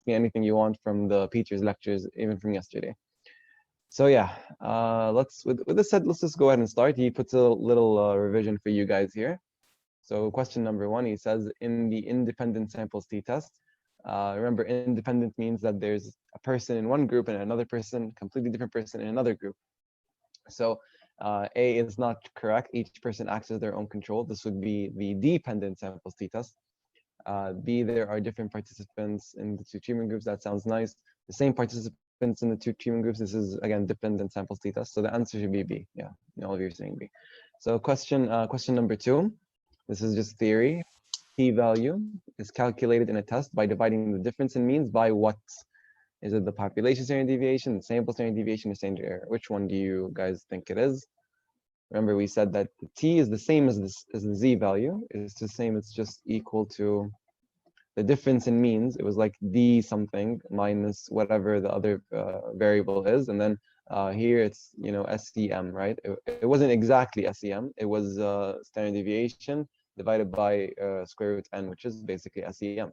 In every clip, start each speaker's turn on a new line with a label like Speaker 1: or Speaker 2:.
Speaker 1: me anything you want from the Peter's lectures, even from yesterday. So yeah, with this said, let's just go ahead and start. He puts a little revision for you guys here. So question number 1, he says, in the independent samples t-test, remember, independent means that there's a person in one group and another person, completely different person in another group. So A is not correct. Each person acts as their own control. This would be the dependent samples t-test. B, there are different participants in the two treatment groups. That sounds nice. The same participants in the two treatment groups. This is, again, dependent samples t-test. So the answer should be B. Yeah, all of you are saying B. So question number 2. This is just theory. P-value is calculated in a test by dividing the difference in means by what? Is it the population standard deviation, the sample standard deviation, or standard error? Which one do you guys think it is? Remember, we said that the T is the same as the Z value. It's the same. It's just equal to the difference in means. It was like D something minus whatever the other variable is, and then here it's SEM, right? It wasn't exactly SEM. It was standard deviation divided by square root n, which is basically SEM.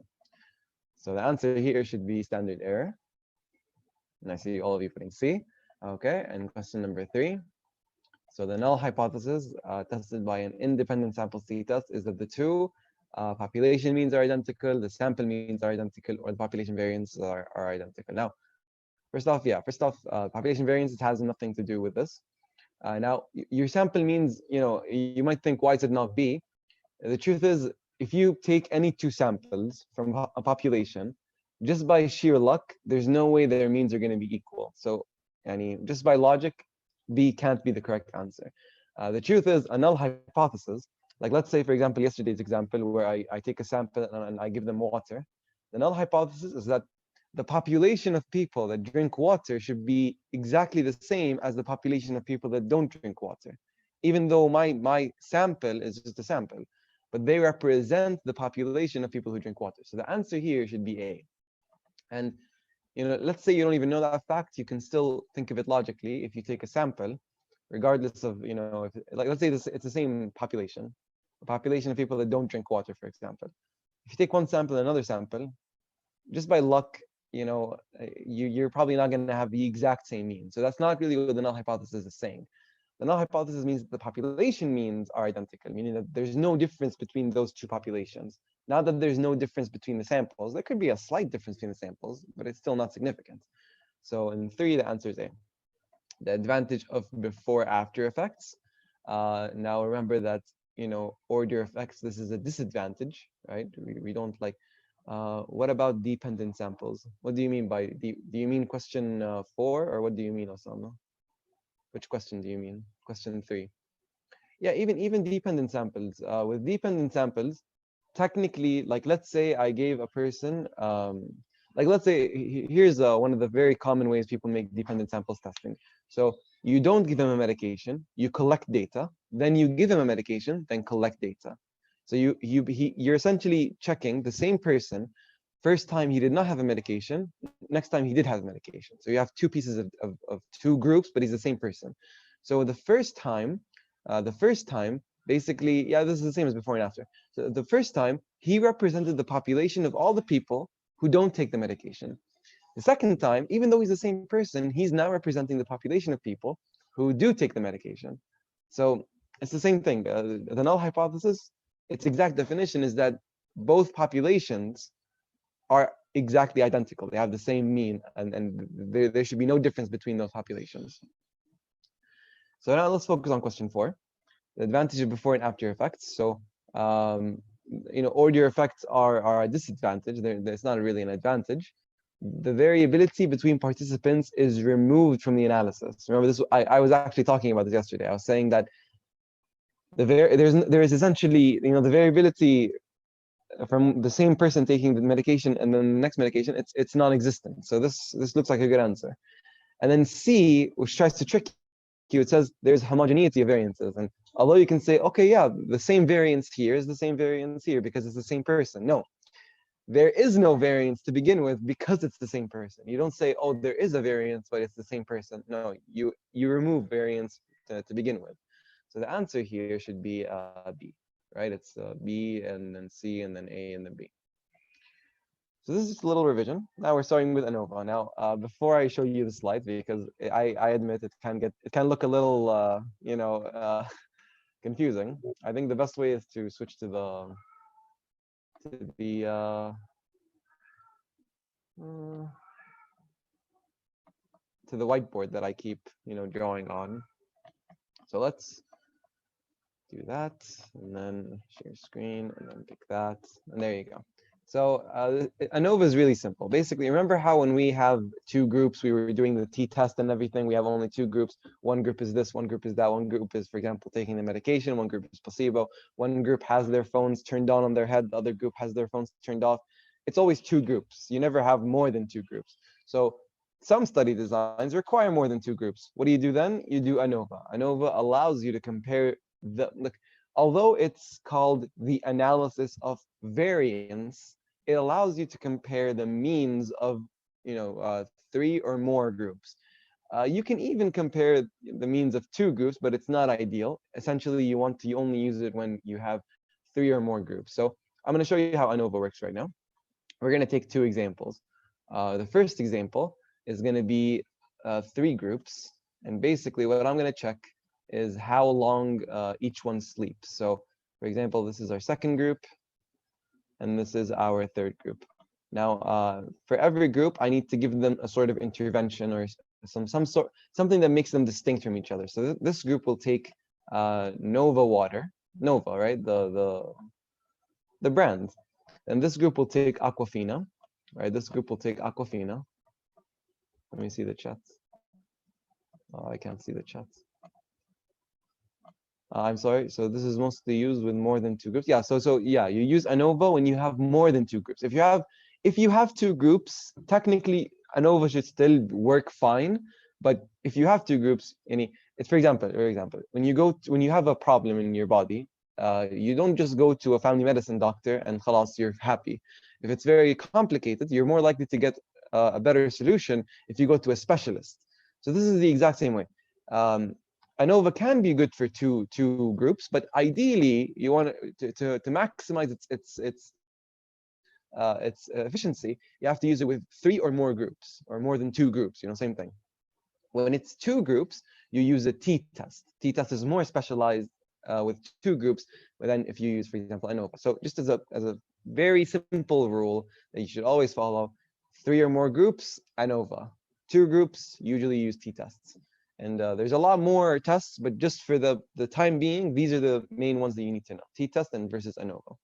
Speaker 1: So the answer here should be standard error. And I see all of you putting C. Okay, and question number 3. So the null hypothesis tested by an independent sample t-test is that the two population means are identical, the sample means are identical, or the population variances are identical. Now, first off, population variance has nothing to do with this. Now, your sample means, you might think, why is it not B? The truth is, if you take any two samples from a population, just by sheer luck, there's no way their means are going to be equal. So, just by logic, B can't be the correct answer. The truth is, a null hypothesis, like let's say, for example, yesterday's example where I take a sample and I give them water. The null hypothesis is that the population of people that drink water should be exactly the same as the population of people that don't drink water, even though my sample is just a sample, but they represent the population of people who drink water. So the answer here should be A. And let's say you don't even know that fact, you can still think of it logically. If you take a sample, regardless of, like let's say it's the same population, a population of people that don't drink water, for example. If you take one sample and another sample, just by luck, you're probably not going to have the exact same mean. So that's not really what the null hypothesis is saying. The null hypothesis means that the population means are identical, meaning that there's no difference between those two populations. Not that there's no difference between the samples. There could be a slight difference between the samples, but it's still not significant. So in 3, the answer is A. The advantage of before-after effects. Now remember that, order effects, this is a disadvantage, right? We don't like. What about dependent samples? What do you mean by do you mean question 4, or what do you mean, Osama? Which question do you mean? Question 3. Yeah, even dependent samples. With dependent samples, technically, like let's say I gave a person, like let's say here's one of the very common ways people make dependent samples testing. So you don't give them a medication, you collect data, then you give them a medication, then collect data. So you're essentially checking the same person. First time he did not have a medication, next time he did have a medication. So you have two pieces of two groups, but he's the same person. So the first time, basically, yeah, this is the same as before and after. So the first time, he represented the population of all the people who don't take the medication. The second time, even though he's the same person, he's now representing the population of people who do take the medication. So it's the same thing. The null hypothesis, its exact definition is that both populations are exactly identical. They have the same mean, and there should be no difference between those populations. So now let's focus on question 4. The advantage of before and after effects. So, order effects are a disadvantage. It's not really an advantage. The variability between participants is removed from the analysis. Remember this? I was actually talking about this yesterday. I was saying that there is essentially, the variability from the same person taking the medication and then the next medication, it's non-existent. So this looks like a good answer. And then C, which tries to trick you, it says there's homogeneity of variances. And although you can say, okay, yeah, the same variance here is the same variance here because it's the same person. No, there is no variance to begin with because it's the same person. You don't say, oh, there is a variance, but it's the same person. No, you remove variance to begin with. So the answer here should be B, right? It's B and then C and then A and then B. So this is just a little revision. Now we're starting with ANOVA. Now, before I show you the slides, because I admit it can look a little confusing. I think the best way is to switch to the uh, to the whiteboard that I keep drawing on. So let's do that, and then share screen, and then pick that, and there you go. So ANOVA is really simple. Basically, remember how when we have two groups, we were doing the t-test and everything, we have only two groups. One group is this, one group is that, one group is, for example, taking the medication, one group is placebo, one group has their phones turned on their head, the other group has their phones turned off. It's always two groups. You never have more than two groups. So some study designs require more than two groups. What do you do then? You do ANOVA. ANOVA allows you to compare look, although it's called the analysis of variance, it allows you to compare the means of three or more groups. You can even compare the means of two groups, but it's not ideal. Essentially, you only use it when you have three or more groups. So I'm going to show you how ANOVA works right now. We're going to take two examples. The first example is going to be three groups, and basically what I'm going to check is how long each one sleeps. So, for example, this is our second group, and this is our third group. Now, for every group, I need to give them a sort of intervention or something that makes them distinct from each other. So this group will take Nova water, Nova, right? The brand. And this group will take Aquafina, right? This group will take Aquafina. Let me see the chat. Oh, I can't see the chat. I'm sorry. So this is mostly used with more than two groups. Yeah. So yeah, you use ANOVA when you have more than two groups. If you have two groups, technically ANOVA should still work fine. But if you have two groups, it's for example, when you have a problem in your body, you don't just go to a family medicine doctor and khalas, you're happy. If it's very complicated, you're more likely to get a better solution if you go to a specialist. So this is the exact same way. ANOVA can be good for two groups, but ideally you want to maximize its efficiency. You have to use it with three or more groups, or more than two groups. Same thing. When it's two groups, you use a t-test. T-test is more specialized with two groups than if you use, for example, ANOVA. So just as a very simple rule that you should always follow, three or more groups, ANOVA. Two groups, usually use t-tests. And there's a lot more tests, but just for the time being, these are the main ones that you need to know: t-test and versus ANOVA.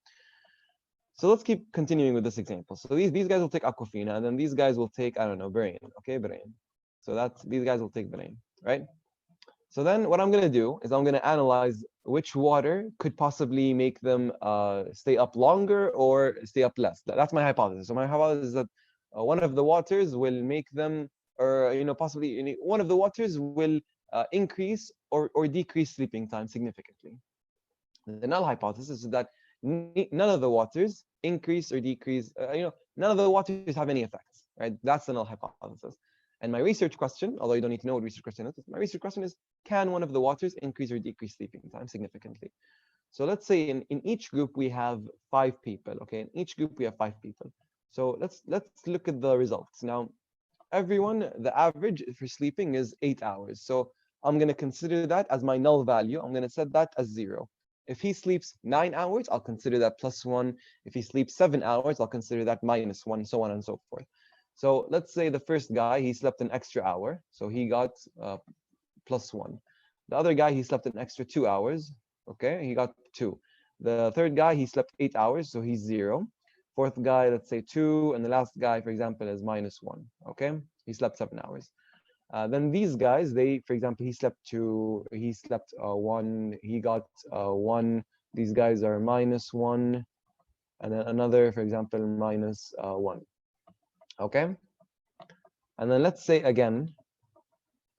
Speaker 1: So let's keep continuing with this example. So these guys will take Aquafina, and then these guys will take, I don't know, Variance. Okay, Variance. So these guys will take Variance, right? So then what I'm going to do is I'm going to analyze which water could possibly make them stay up longer or stay up less. That's my hypothesis. So my hypothesis is that one of the waters will make them, or possibly one of the waters will increase or decrease sleeping time significantly. The null hypothesis is that none of the waters increase or decrease. None of the waters have any effects, right? That's the null hypothesis. And my research question, although you don't need to know what research question is, my research question is, can one of the waters increase or decrease sleeping time significantly? So let's say in each group we have 5 people. Okay, in each group we have 5 people. So let's look at the results. Now, everyone, the average for sleeping is 8 hours. So I'm going to consider that as my null value. I'm going to set that as 0. If he sleeps 9 hours, I'll consider that +1. If he sleeps 7 hours, I'll consider that -1, so on and so forth. So let's say the first guy, he slept an extra hour, so he got +1. The other guy, he slept an extra 2 hours, okay, he got 2. The third guy, he slept 8 hours, so he's 0. Fourth guy, let's say 2, and the last guy, for example, is -1, okay? He slept 7 hours. Then these guys, for example, he slept 2, he slept 1, he got 1. These guys are -1, and then another, for example, -1. Okay? And then let's say again,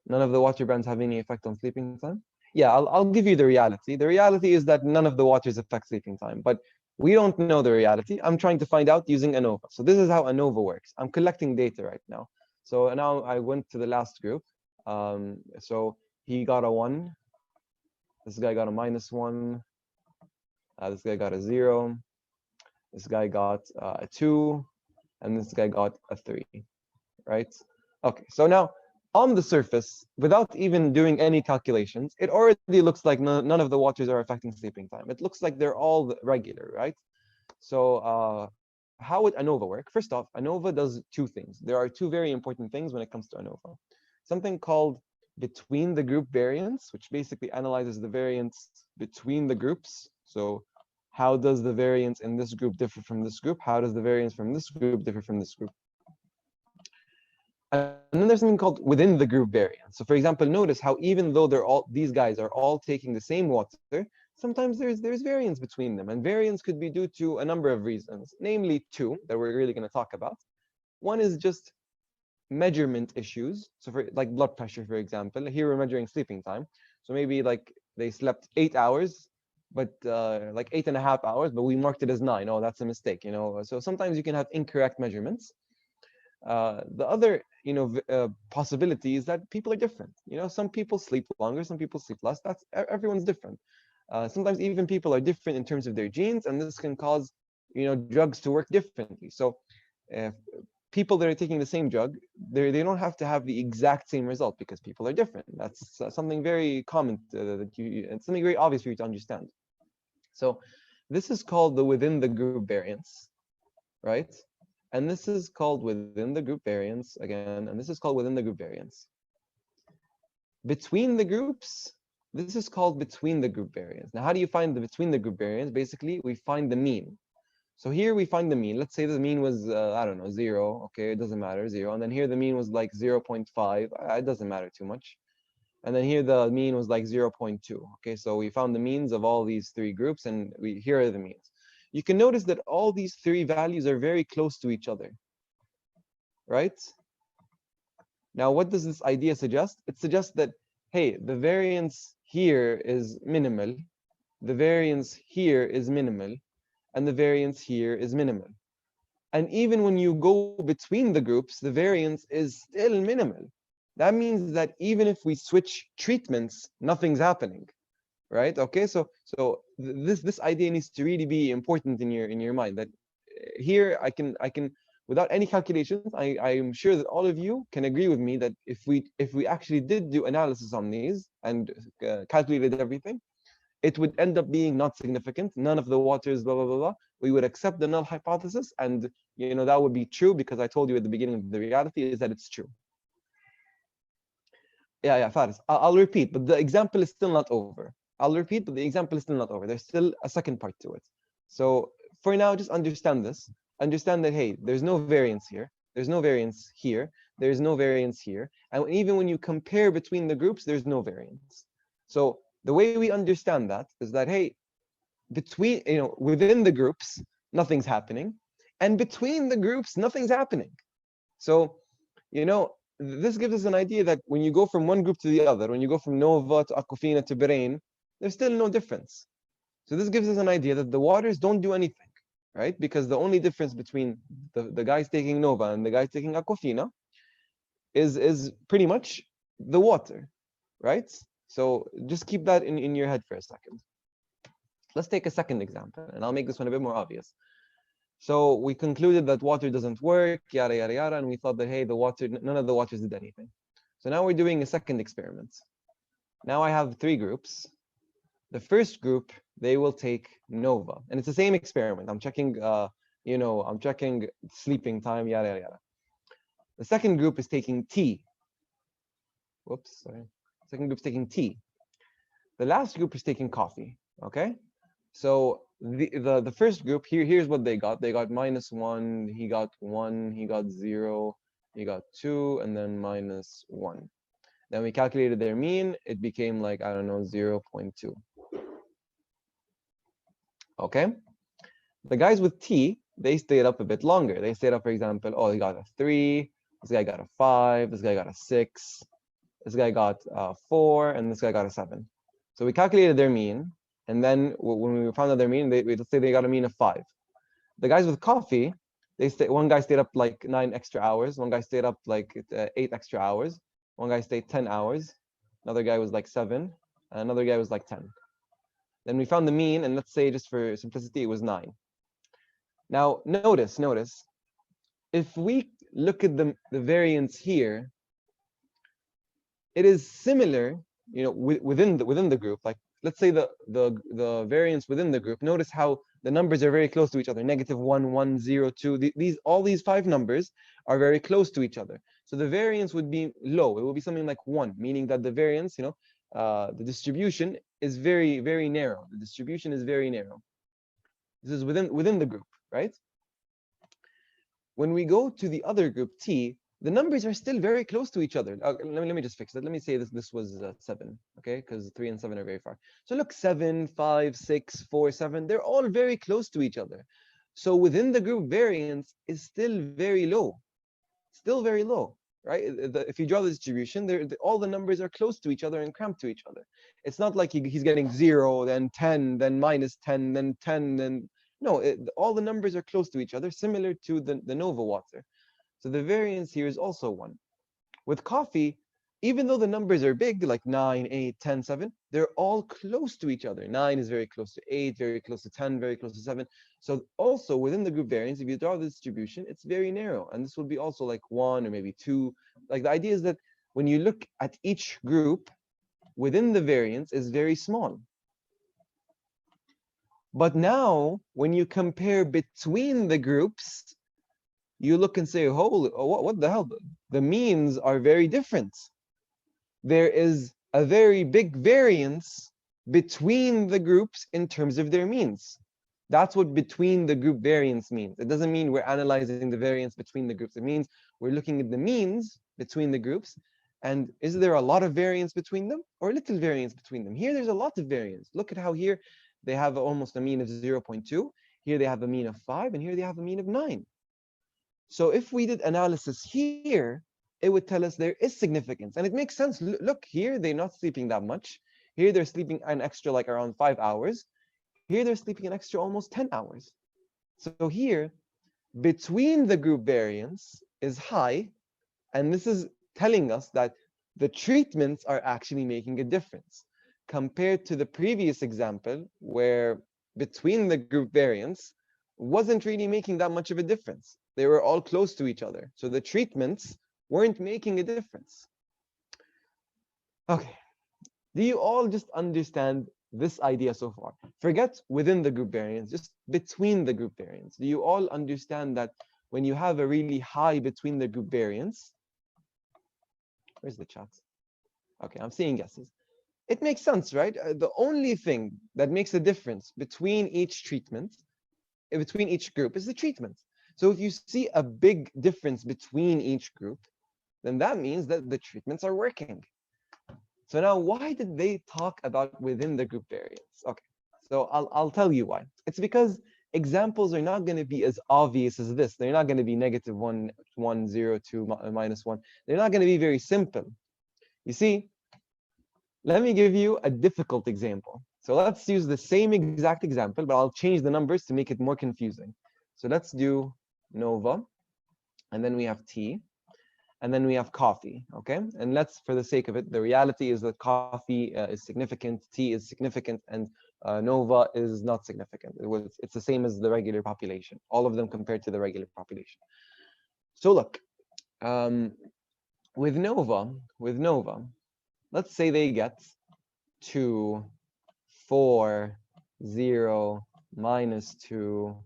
Speaker 1: none of the water brands have any effect on sleeping time. Yeah, I'll give you the reality. The reality is that none of the waters affect sleeping time, but we don't know the reality. I'm trying to find out using ANOVA. So this is how ANOVA works. I'm collecting data right now. So now I went to the last group. So he got a 1. This guy got a -1. This guy got a 0. This guy got a 2. and this guy got a 3, right? Okay, so now on the surface, without even doing any calculations, it already looks like none of the waters are affecting sleeping time. It looks like they're all regular, right? So how would ANOVA work? First off, ANOVA does two things. There are two very important things when it comes to ANOVA. Something called between the group variance, which basically analyzes the variance between the groups. So how does the variance in this group differ from this group? How does the variance from this group differ from this group? And then there's something called within the group variance. So for example, notice how even though these guys are all taking the same water, sometimes there's variance between them. And variance could be due to a number of reasons, namely two that we're really going to talk about. One is just measurement issues. So for like blood pressure, for example, here we're measuring sleeping time. So maybe like they slept 8 hours, but like 8.5 hours, but we marked it as 9. Oh, that's a mistake, you know. So sometimes you can have incorrect measurements. The other, possibility is that people are different. Some people sleep longer, some people sleep less. That's everyone's different. Sometimes even people are different in terms of their genes, and this can cause, drugs to work differently. So, people that are taking the same drug, they don't have to have the exact same result because people are different. That's something very common it's something very obvious for you to understand. So, this is called the within the group variance, right? And this is called within the group variance again, and this is called within the group variance. Between the groups, this is called between the group variance. Now, how do you find the between the group variance? Basically, we find the mean. So here we find the mean. Let's say the mean was, I don't know, 0. Okay, it doesn't matter, 0. And then here the mean was like 0.5. It doesn't matter too much. And then here the mean was like 0.2. Okay, so we found the means of all these three groups, and here are the means. You can notice that all these three values are very close to each other, right? Now, what does this idea suggest? It suggests that, hey, the variance here is minimal, the variance here is minimal, and the variance here is minimal. And even when you go between the groups, the variance is still minimal. That means that even if we switch treatments, nothing's happening, right? Okay, so this idea needs to really be important in your mind. That here I can without any calculations, I'm sure that all of you can agree with me that if we actually did do analysis on these and calculated everything, it would end up being not significant. None of the waters, blah blah blah blah. We would accept the null hypothesis, and that would be true because I told you at the beginning of the reality is that it's true. Yeah, Faris. I'll repeat, but the example is still not over. I'll repeat, but the example is still not over. There's still a second part to it. So for now, just understand this. Understand that, hey, there's no variance here. There's no variance here. There's no variance here. And even when you compare between the groups, there's no variance. So the way we understand that is that, hey, between, within the groups, nothing's happening. And between the groups, nothing's happening. So, this gives us an idea that when you go from one group to the other, when you go from Nova to Aquafina to Bahrain, there's still no difference. So this gives us an idea that the waters don't do anything, right? Because the only difference between the guys taking Nova and the guys taking Aquafina is pretty much the water, right? So just keep that in your head for a second. Let's take a second example, and I'll make this one a bit more obvious. So we concluded that water doesn't work, yada, yada, yada, and we thought that, hey, none of the waters did anything. So now we're doing a second experiment. Now I have three groups. The first group, they will take Nova, and it's the same experiment. I'm checking, I'm checking sleeping time, yada, yada, yada. The second group is taking tea. Whoops, sorry. Second group is taking tea. The last group is taking coffee, okay? So the first group, here's what they got. They got -1, he got 1, he got 0, he got 2, and then -1. Then we calculated their mean. It became like, I don't know, 0.2. Okay? The guys with T, they stayed up a bit longer. They stayed up, for example, oh, he got a 3, this guy got a 5, this guy got a 6, this guy got a 4, and this guy got a 7. So we calculated their mean. And then when we found out their mean, let's say they got a mean of 5. The guys with coffee, one guy stayed up like 9 extra hours. One guy stayed up like 8 extra hours. One guy stayed 10 hours. Another guy was like 7. And another guy was like 10. Then we found the mean, and let's say just for simplicity, it was 9. Now notice, if we look at the variance here, it is similar, within the group. Like, let's say the variance within the group. Notice how the numbers are very close to each other. -1, 1, 0, 2. All these 5 numbers are very close to each other. So the variance would be low. It would be something like 1, meaning that the variance, the distribution is very, very narrow. The distribution is very narrow. This is within the group, right? When we go to the other group, T, the numbers are still very close to each other. Let me just fix it. Let me say this was 7, okay? Because 3 and 7 are very far. So look, 7, 5, 6, 4, 7, they're all very close to each other. So within the group, variance is still very low. Still very low, right? If you draw the distribution, all the numbers are close to each other and cramped to each other. It's not like he's getting 0, then 10, then -10, then 10, then... No, all the numbers are close to each other, similar to the Nova water. So the variance here is also 1. With coffee, even though the numbers are big, like 9, 8, 10, 7, they're all close to each other. 9 is very close to 8, very close to 10, very close to 7. So also within the group variance, if you draw the distribution, it's very narrow. And this will be also like 1 or maybe 2. Like, the idea is that when you look at each group, within the variance is very small. But now, when you compare between the groups, you look and say, holy, what the hell? The means are very different. There is a very big variance between the groups in terms of their means. That's what between the group variance means. It doesn't mean we're analyzing the variance between the groups. It means we're looking at the means between the groups. And is there a lot of variance between them or a little variance between them? Here, there's a lot of variance. Look at how here they have almost a mean of 0.2. Here they have a mean of 5, and here they have a mean of 9. So if we did analysis here, it would tell us there is significance. And it makes sense. Look, here they're not sleeping that much. Here they're sleeping an extra like around 5 hours. Here they're sleeping an extra almost 10 hours. So here, between the group variance is high. And this is telling us that the treatments are actually making a difference. Compared to the previous example, where between the group variance wasn't really making that much of a difference. They were all close to each other. So the treatments weren't making a difference. Okay. Do you all just understand this idea so far? Forget within the group variance, just between the group variance. Do you all understand that when you have a really high between the group variance, where's the chat? Okay, I'm seeing guesses. It makes sense, right? The only thing that makes a difference between each treatment, between each group, is the treatment. So if you see a big difference between each group, then that means that the treatments are working. So now, why did they talk about within the group variance? Okay, so I'll tell you why. It's because examples are not going to be as obvious as this. They're not going to be -1, 1, 0, 2, -1. They're not going to be very simple. You see, let me give you a difficult example. So let's use the same exact example, but I'll change the numbers to make it more confusing. So let's do Nova, and then we have T, and then we have coffee, okay? And let's, for the sake of it, the reality is that coffee is significant, T is significant, and Nova is not significant. It's the same as the regular population, all of them compared to the regular population. So look, with Nova, let's say they get 2, 4, 0, -2,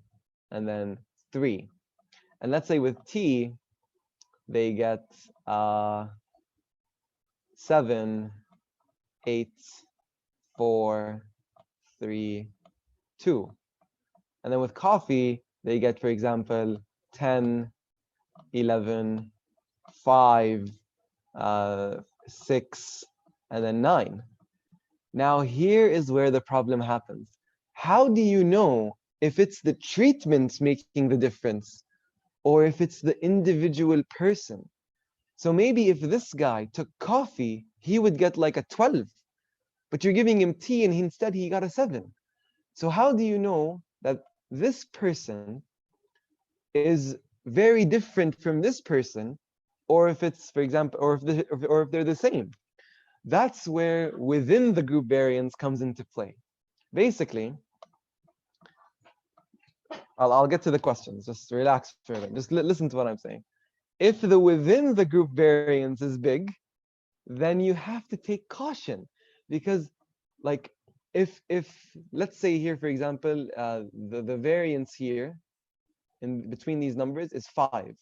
Speaker 1: and then 3. And let's say with T, they get 7, 8, 4, 3, 2. And then with coffee, they get, for example, 10, 11, 5, 6, and then 9. Now, here is where the problem happens. How do you know if it's the treatment making the difference or if it's the individual person? So maybe if this guy took coffee, he would get like a 12, but you're giving him tea and instead he got a 7. So how do you know that this person is very different from this person, or if it's, for example, or if they're the same? That's where within the group variance comes into play. Basically, I'll get to the questions. Just relax for a minute. Just listen to what I'm saying. If the within the group variance is big, then you have to take caution, because like if let's say here, for example, the variance here in between these numbers is 5,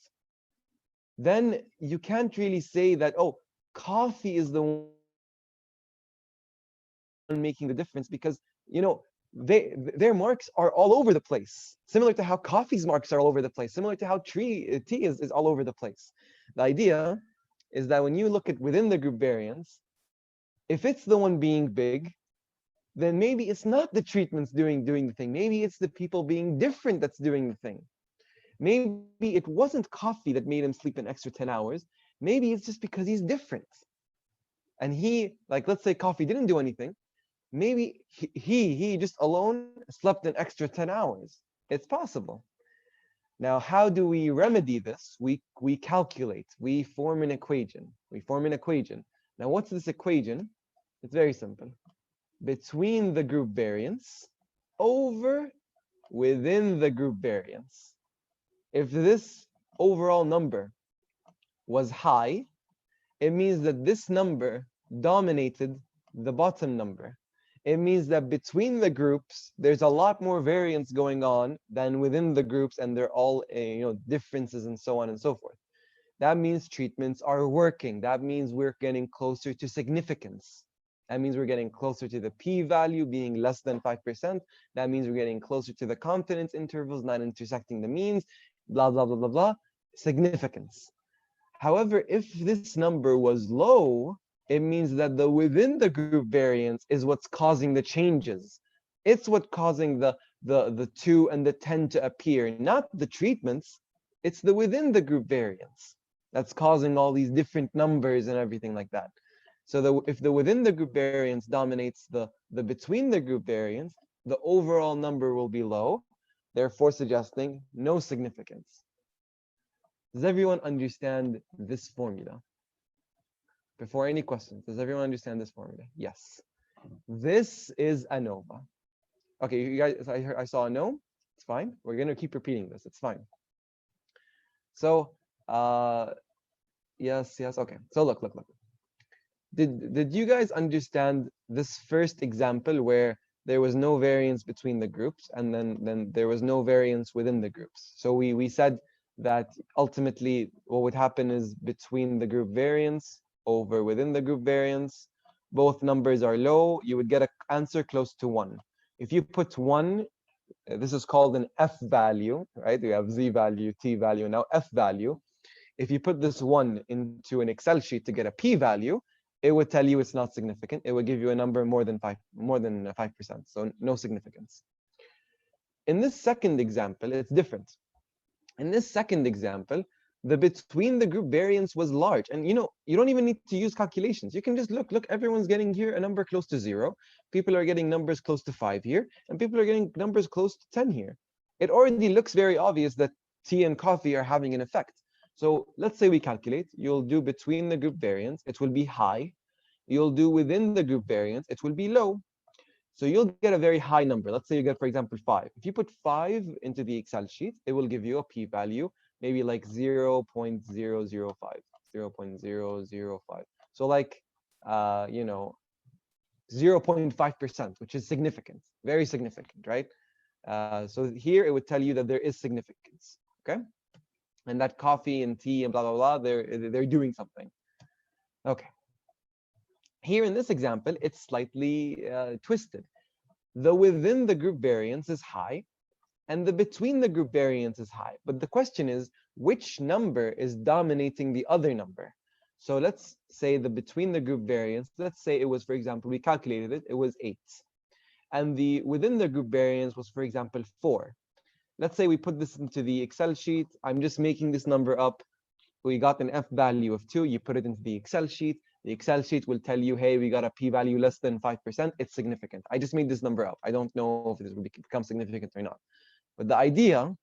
Speaker 1: then you can't really say that, oh, coffee is the one making the difference, because their marks are all over the place, similar to how coffee's marks are all over the place, similar to how tea is all over the place. The idea is that when you look at within the group variance, if it's the one being big, then maybe it's not the treatments doing the thing. Maybe it's the people being different that's doing the thing. Maybe it wasn't coffee that made him sleep an extra 10 hours. Maybe it's just because he's different. And he, like, let's say coffee didn't do anything. Maybe he just alone slept an extra 10 hours. It's possible. Now, how do we remedy this? We calculate. We form an equation. Now, what's this equation? It's very simple. Between the group variance over within the group variance. If this overall number was high, it means that this number dominated the bottom number. It means that between the groups, there's a lot more variance going on than within the groups, and they're all differences and so on and so forth. That means treatments are working. That means we're getting closer to significance. That means we're getting closer to the p-value being less than 5%. That means we're getting closer to the confidence intervals not intersecting the means, blah, blah, blah, blah, blah. Significance. However, if this number was low, it means that the within the group variance is what's causing the changes. It's what's causing the 2 and the 10 to appear, not the treatments. It's the within the group variance that's causing all these different numbers and everything like that. So if the within the group variance dominates the between the group variance, the overall number will be low, therefore suggesting no significance. Does everyone understand this formula? Before any questions, does everyone understand this formula? Yes. This is Anova. Okay, you guys, I saw a no. It's fine. We're going to keep repeating this. It's fine. So, yes. Okay. So look. Did you guys understand this first example where there was no variance between the groups, and then there was no variance within the groups? So we said that ultimately what would happen is between the group variance over within the group variance, both numbers are low, you would get an answer close to 1. If you put 1, this is called an F value, right? We have Z value, T value, now F value. If you put this 1 into an Excel sheet to get a P value, it would tell you it's not significant. It would give you a number more than 5%, so no significance. In this second example, it's different. In this second example, the between the group variance was large, and you don't even need to use calculations. You can just look, everyone's getting here a number close to 0. People are getting numbers close to 5 here, and people are getting numbers close to 10 here. It already looks very obvious that tea and coffee are having an effect. So let's say we calculate. You'll do between the group variance, it will be high. You'll do within the group variance, it will be low. So you'll get a very high number. Let's say you get, for example, 5. If you put 5 into the Excel sheet, it will give you a p-value, maybe like 0.005, 0.005. So like, 0.5%, which is significant, very significant, right? So here it would tell you that there is significance, okay? And that coffee and tea and blah, blah, blah, they're doing something. Okay. Here in this example, it's slightly twisted. The within the group variance is high, and the between the group variance is high. But the question is, which number is dominating the other number? So let's say the between the group variance, let's say it was, for example, we calculated it, it was 8. And the within the group variance was, for example, 4. Let's say we put this into the Excel sheet. I'm just making this number up. We got an F value of 2. You put it into the Excel sheet. The Excel sheet will tell you, hey, we got a p-value less than 5%. It's significant. I just made this number up. I don't know if this will become significant or not. But the idea,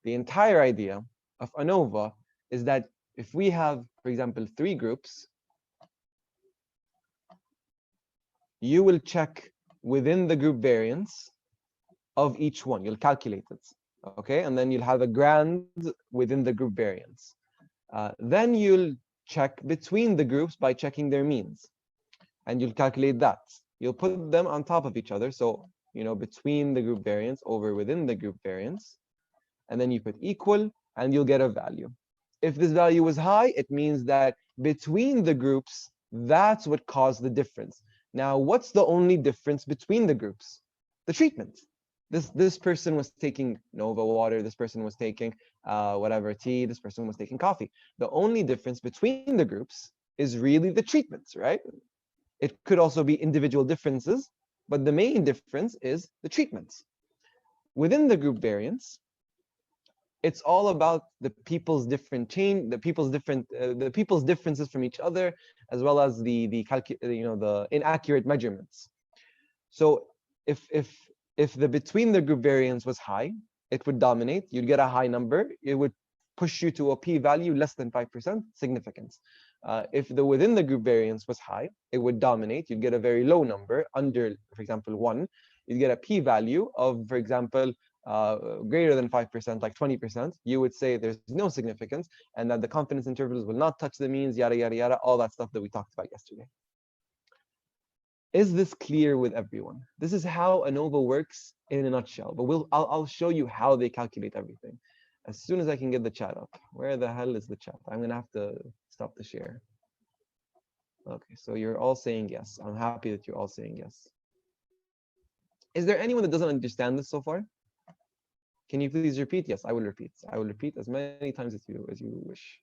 Speaker 1: the entire idea of Anova is that if we have, for example, 3 groups, you will check within the group variance of each one. You'll calculate it. okay? And then you'll have a grand within the group variance. Then you'll check between the groups by checking their means, and you'll calculate that. You'll put them on top of each other, so between the group variance over within the group variance, and then you put equal, and you'll get a value. If this value was high, it means that between the groups, that's what caused the difference. Now, what's the only difference between the groups? The treatment. This person was taking Nova water, this person was taking whatever tea, this person was taking coffee. The only difference between the groups is really the treatments, right? It could also be individual differences, but the main difference is the treatments. Within the group variance, it's all about the people's different the people's differences from each other, as well as the inaccurate measurements. So if the between the group variance was high, it would dominate. You'd get a high number. It would push you to a p-value less than 5% significance. If the within the group variance was high, it would dominate. You'd get a very low number under, for example, 1. You'd get a p-value of, for example, greater than 5%, like 20%. You would say there's no significance, and that the confidence intervals will not touch the means, yada, yada, yada, all that stuff that we talked about yesterday. Is this clear with everyone? This is how ANOVA works in a nutshell, but I'll show you how they calculate everything as soon as I can get the chat up. Where the hell is the chat? I'm gonna have to stop the share. Okay, so you're all saying yes. I'm happy that you're all saying yes. Is there anyone that doesn't understand this so far? Can you please repeat? Yes, I will repeat. I will repeat as many times as you wish.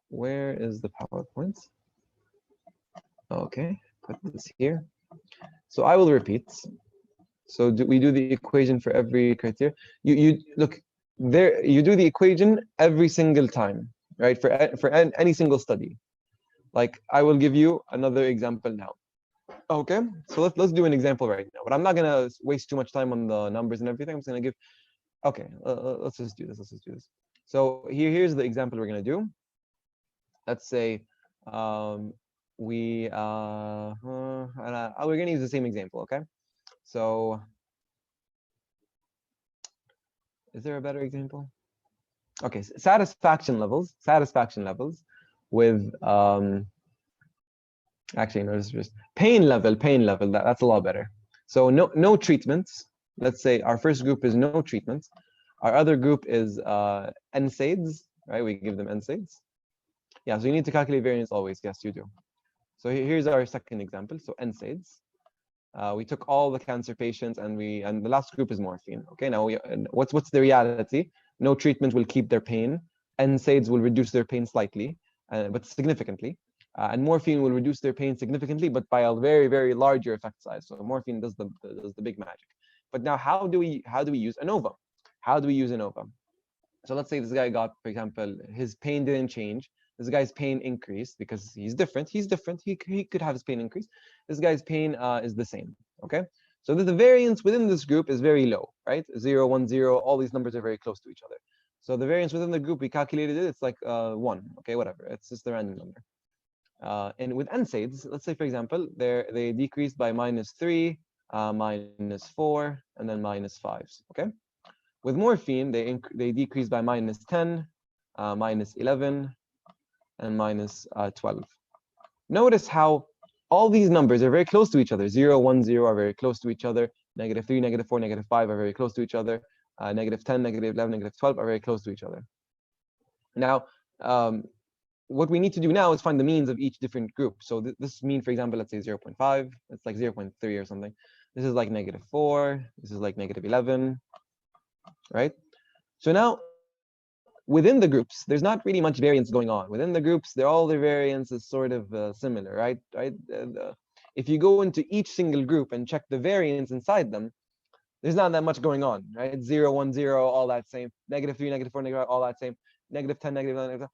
Speaker 1: Where is the PowerPoint? Okay, put this here. So I will repeat. So we do the equation for every criteria. You look there. You do the equation every single time, right? For any single study. Like I will give you another example now. Okay, so let's do an example right now. But I'm not gonna waste too much time on the numbers and everything. I'm just gonna give. Okay, let's just do this. Let's just do this. So here's the example we're gonna do. Let's say we're gonna use the same example. Okay, so is there a better example? Okay, satisfaction levels with actually no, it's just pain level. That's a lot better. So no treatments. Let's say our first group is no treatments. Our other group is NSAIDs, right? We give them NSAIDs. Yeah, so you need to calculate variance always. Yes, you do. So here's our second example. So NSAIDs. We took all the cancer patients, and the last group is morphine. Okay, now what's the reality? No treatment will keep their pain. NSAIDs will reduce their pain slightly, but significantly. And morphine will reduce their pain significantly, but by a very, very larger effect size. So morphine does the big magic. But now, how do we use ANOVA? How do we use ANOVA? So let's say this guy got, for example, his pain didn't change. This guy's pain increased because he's different. He could have his pain increase. This guy's pain is the same. Okay. So the variance within this group is very low, right? 0, 1, 0. All these numbers are very close to each other. So the variance within the group, we calculated it. It's like 1. Okay, whatever. It's just a random number. And with NSAIDs, let's say, for example, they decreased by -3, -4, and then -5s. Okay. With morphine, they decreased by -10, -11, and -12. Notice how all these numbers are very close to each other. 0, 1, 0 are very close to each other. -3, -4, -5 are very close to each other. -10, -11, -12 are very close to each other. Now, what we need to do now is find the means of each different group. So this mean, for example, let's say 0.5. It's like 0.3 or something. This is like -4. This is like -11, right? So now, within the groups, there's not really much variance going on. Within the groups, all the variance is sort of similar, right? If you go into each single group and check the variance inside them, there's not that much going on, right? 0, 1, 0, all that same. -3, -4, -5, all that same. -10, -11,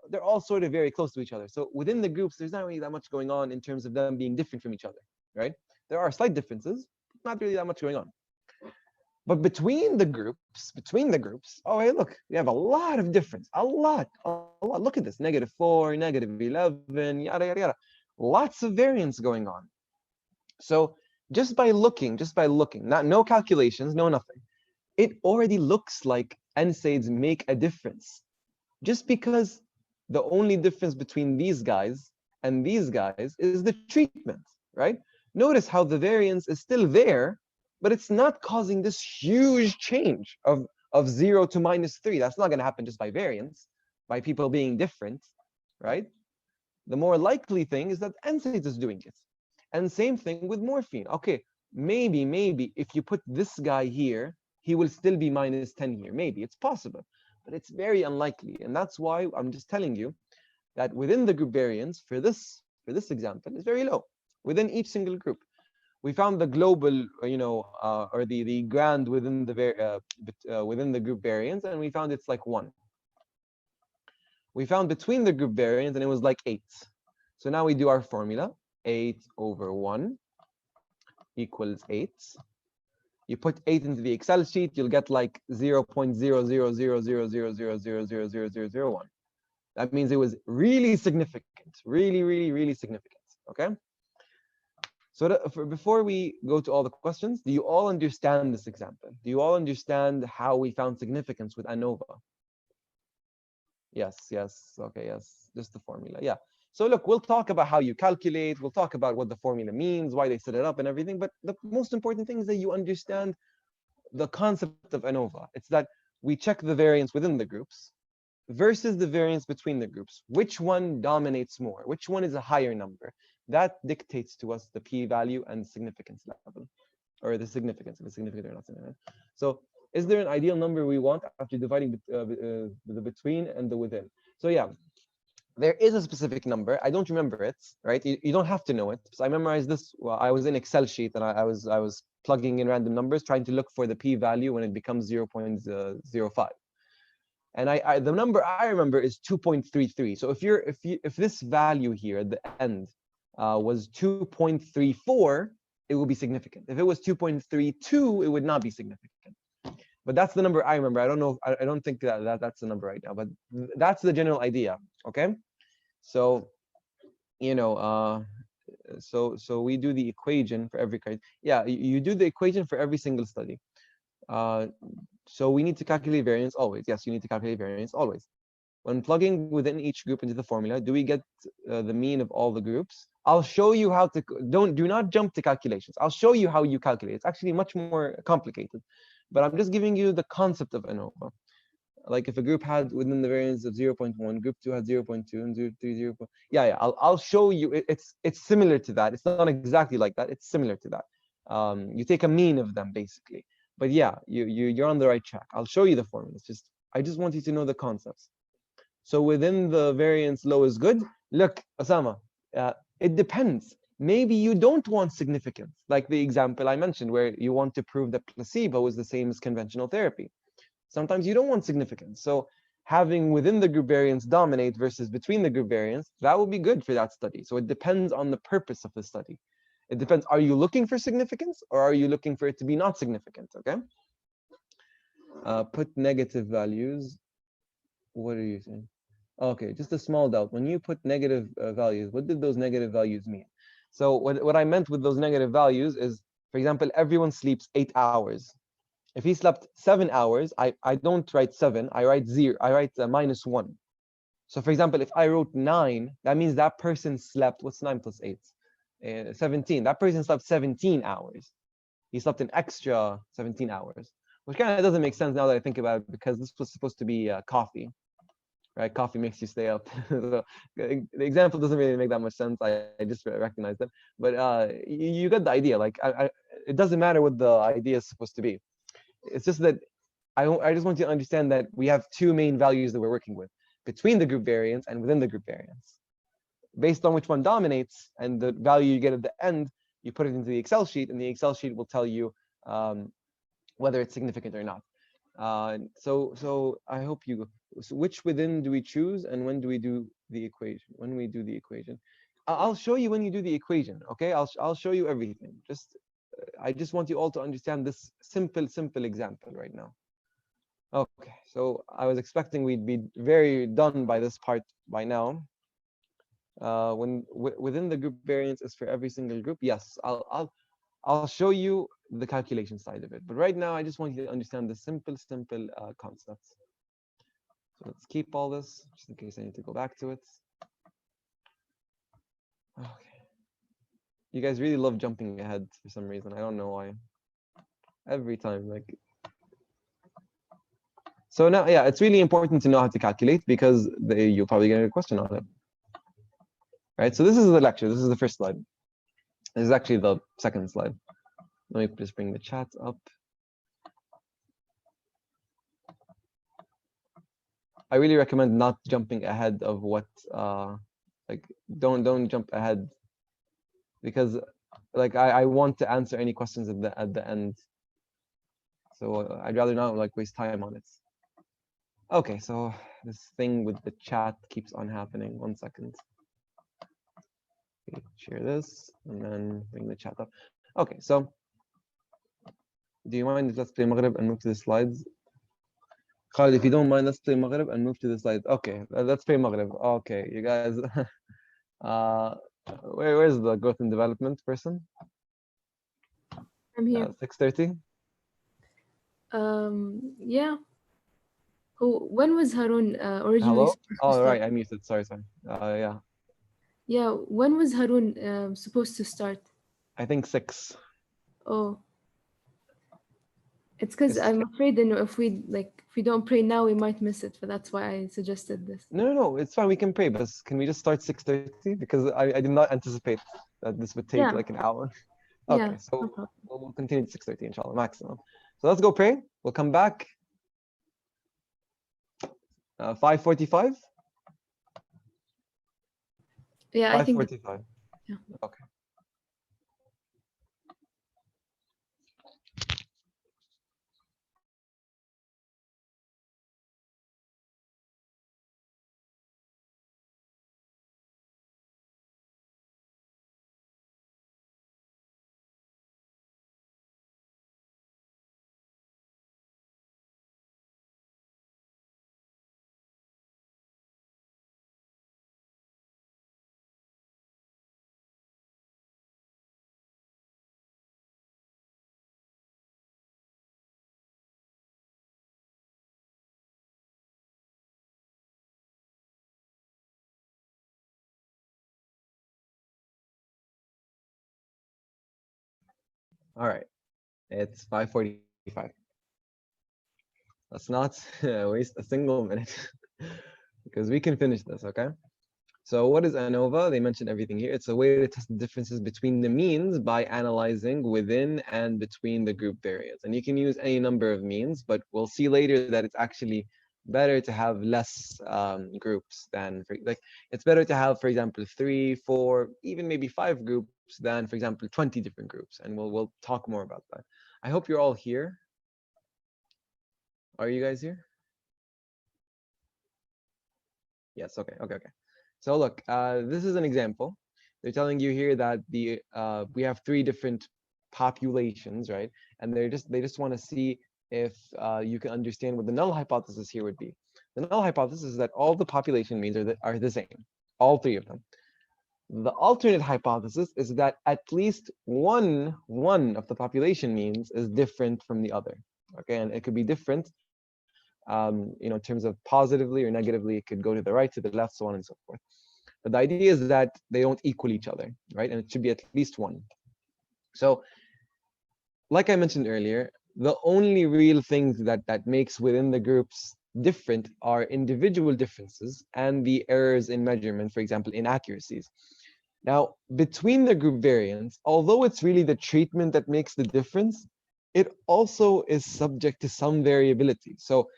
Speaker 1: they're all sort of very close to each other. So within the groups, there's not really that much going on in terms of them being different from each other, right? There are slight differences, not really that much going on. But between the groups, oh, hey, look, we have a lot of difference, a lot. Look at this, -4, -11, yada, yada, yada. Lots of variance going on. So just by looking, no calculations, no nothing, it already looks like NSAIDs make a difference. Just because the only difference between these guys and these guys is the treatment, right? Notice how the variance is still there, but it's not causing this huge change of 0 to -3. That's not going to happen just by variance, by people being different, right? The more likely thing is that NSAIDs is doing it. And same thing with morphine. Okay, maybe if you put this guy here, he will still be -10 here. Maybe it's possible, but it's very unlikely. And that's why I'm just telling you that within the group variance for this example is very low within each single group. We found the global, or the grand within the group variance, and we found it's like 1. We found between the group variance, and it was like 8. So now we do our formula. 8/1 equals 8. You put 8 into the Excel sheet, you'll get like 0.000000000001. That means it was really significant, really significant. Okay. So before we go to all the questions, do you all understand this example? Do you all understand how we found significance with ANOVA? Yes. Okay, yes. Just the formula. Yeah. So look, we'll talk about how you calculate. We'll talk about what the formula means, why they set it up and everything. But the most important thing is that you understand the concept of ANOVA. It's that we check the variance within the groups versus the variance between the groups. Which one dominates more? Which one is a higher number? That dictates to us the p-value and the significance level, or the significance, if it's significant or not significant. So is there an ideal number we want after dividing the between and the within? So yeah, there is a specific number. I don't remember it, right? You don't have to know it. So I memorized this. Well, I was in Excel sheet and I was plugging in random numbers, trying to look for the p-value when it becomes 0.05. And the number I remember is 2.33. So if this value here at the end was 2.34, it will be significant. If it was 2.32, it would not be significant. But that's the number I remember. I don't know. I don't think that's the number right now. But that's the general idea. Okay. So, so we do the equation for every case. Yeah, you do the equation for every single study. So we need to calculate variance always. Yes, you need to calculate variance always. When plugging within each group into the formula, do we get the mean of all the groups? I'll show you how to. Do not jump to calculations. I'll show you how you calculate. It's actually much more complicated, but I'm just giving you the concept of ANOVA. Like if a group had within the variance of 0.1, group 2 had 0.2, and group 3 0. Yeah. I'll show you. It's similar to that. It's not exactly like that. It's similar to that. You take a mean of them basically. But yeah, you're on the right track. I'll show you the formula. I just want you to know the concepts. So within the variance low is good. Look, Osama, it depends. Maybe you don't want significance, like the example I mentioned, where you want to prove that placebo is the same as conventional therapy. Sometimes you don't want significance. So having within the group variance dominate versus between the group variance, that would be good for that study. So it depends on the purpose of the study. It depends. Are you looking for significance or are you looking for it to be not significant? Okay. Put negative values. What are you saying? Okay, just a small doubt. When you put negative values, what did those negative values mean? So what I meant with those negative values is, for example, everyone sleeps 8 hours. If he slept 7 hours, I don't write 7. I write 0. I write -1. So for example, if I wrote 9, that means that person slept. What's 9 plus 8? 17. That person slept 17 hours. He slept an extra 17 hours, which kind of doesn't make sense now that I think about it, because this was supposed to be coffee, right? Coffee makes you stay up. So the example doesn't really make that much sense. I just recognized it, but you get the idea. Like it doesn't matter what the idea is supposed to be. It's just that I just want you to understand that we have two main values that we're working with between the group variance and within the group variance. Based on which one dominates and the value you get at the end, you put it into the Excel sheet, and the Excel sheet will tell you whether it's significant or not. So I hope you. So which within do we choose, and when do we do the equation? When we do the equation, I'll show you when you do the equation. Okay, I'll show you everything. I just want you all to understand this simple example right now. Okay, so I was expecting we'd be very done by this part by now. Within the group variance is for every single group. Yes, I'll show you the calculation side of it. But right now, I just want you to understand the simple concepts. So let's keep all this, just in case I need to go back to it. Okay. You guys really love jumping ahead for some reason. I don't know why. Every time, like. So now, yeah, it's really important to know how to calculate because you'll probably get a question on it. Right, so this is the lecture. This is the first slide. This is actually the second slide. Let me just bring the chat up. I really recommend not jumping ahead of what, like, don't jump ahead, because, like, I want to answer any questions at the end. So I'd rather not like waste time on it. Okay, so this thing with the chat keeps on happening. 1 second. Okay, share this and then bring the chat up. Okay, so do you mind if let's play Maghrib and move to the slides? Khaled, if you don't mind, let's play Maghrib and move to the slides. Okay, let's play Maghrib. Okay, you guys. Where's the growth and development person?
Speaker 2: I'm here.
Speaker 1: 6:30.
Speaker 2: Yeah. When was Harun originally
Speaker 1: Hello.
Speaker 2: supposed to
Speaker 1: Oh,
Speaker 2: start?
Speaker 1: right, I muted. Sorry. Yeah.
Speaker 2: Yeah, when was Harun supposed to start?
Speaker 1: I think 6.
Speaker 2: Oh, it's because
Speaker 1: It's,
Speaker 2: I'm afraid that if we don't pray now, we might miss it. But that's why I suggested this.
Speaker 1: no, it's fine. We can pray, but can we just start 6:30? Because I did not anticipate that this would take
Speaker 2: Yeah,
Speaker 1: like an hour.
Speaker 2: yeah,
Speaker 1: Okay,
Speaker 2: no
Speaker 1: so
Speaker 2: problem.
Speaker 1: we'll continue at 6:30, inshallah, maximum. So let's go pray. We'll come back 5:45.
Speaker 2: Yeah, I think that,
Speaker 1: 5:45.
Speaker 2: yeah.
Speaker 1: Okay. All right. It's 5:45. Let's not waste a single minute because we can finish this, okay? So what is ANOVA? They mentioned everything here. It's a way to test the differences between the means by analyzing within and between the group variance. And you can use any number of means, but we'll see later that it's actually better to have less groups than, like, it's better to have, for example, 3, 4, even maybe 5 groups than, for example, 20 different groups. And we'll talk more about that. I hope you're all here. Are you guys here? Yes, okay. So look, this is an example. They're telling you here that we have 3 different populations, right? And they just want to see if you can understand what the null hypothesis here would be. The null hypothesis is that all the population means are the same, all 3 of them. The alternate hypothesis is that at least one of the population means is different from the other. Okay, and it could be different, in terms of positively or negatively. It could go to the right, to the left, so on and so forth. But the idea is that they don't equal each other, right? And it should be at least one. So, like I mentioned earlier, the only real things that makes within the groups different are individual differences and the errors in measurement, for example, inaccuracies. Now, between the group variance, although it's really the treatment that makes the difference, it also is subject to some variability. So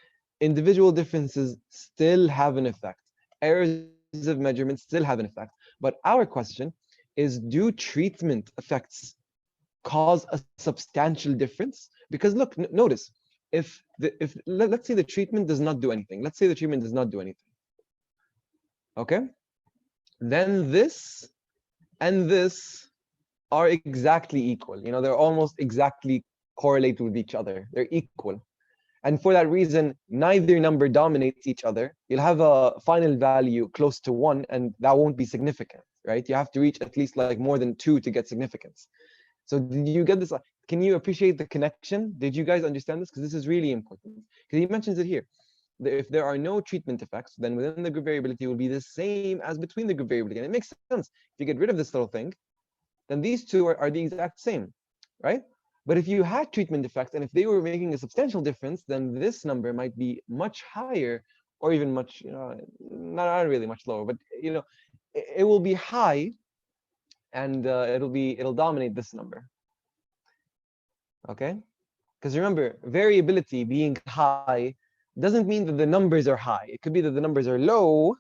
Speaker 1: individual differences still have an effect. Errors of measurement still have an effect. But our question is, do treatment effects cause a substantial difference? Because look, notice, if let's say the treatment does not do anything. Let's say the treatment does not do anything. Okay? Then this and this are exactly equal. They're almost exactly correlated with each other. They're equal. And for that reason, neither number dominates each other. You'll have a final value close to 1, and that won't be significant, right? You have to reach at least like more than 2 to get significance. So did you get this? Can you appreciate the connection? Did you guys understand this? Because this is really important. Because he mentions it here. If there are no treatment effects, then within the group variability will be the same as between the group variability. And it makes sense. If you get rid of this little thing, then these two are the exact same, right? But if you had treatment effects, and if they were making a substantial difference, then this number might be much higher, or even much, not really much lower, but it will be high, and it'll dominate this number. Okay? Because remember, variability being high doesn't mean that the numbers are high. It could be that the numbers are low,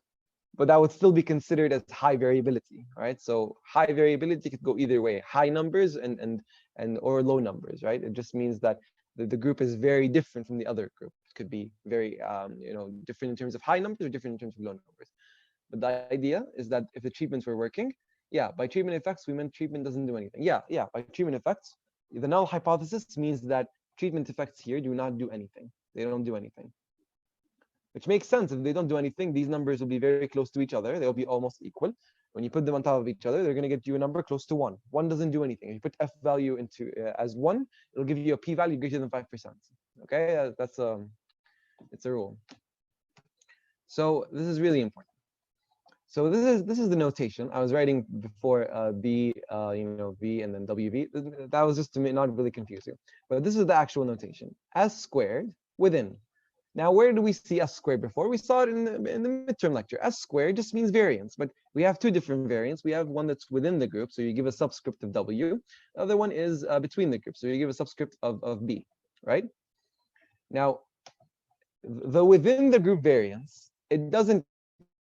Speaker 1: but that would still be considered as high variability, right? So high variability could go either way, high numbers and or low numbers, right? It just means that the group is very different from the other group. It could be very different in terms of high numbers or different in terms of low numbers. But the idea is that if the treatments were working, yeah, by treatment effects we meant treatment doesn't do anything. Yeah, by treatment effects, the null hypothesis means that treatment effects here do not do anything. They don't do anything. Which makes sense. If they don't do anything, these numbers will be very close to each other. They'll be almost equal. When you put them on top of each other, they're going to get you a number close to 1. 1 doesn't do anything. If you put f value into as 1, it'll give you a p-value greater than 5%. Okay, that's it's a rule. So this is really important. So this is the notation I was writing before b v and then wv. That was just to not really confuse you. But this is the actual notation: s squared within. Now, where do we see s squared before? We saw it in the midterm lecture. S squared just means variance, but we have two different variants. We have one that's within the group, so you give a subscript of w. The other one is between the groups, so you give a subscript of b, right? Now, the within the group variance, it doesn't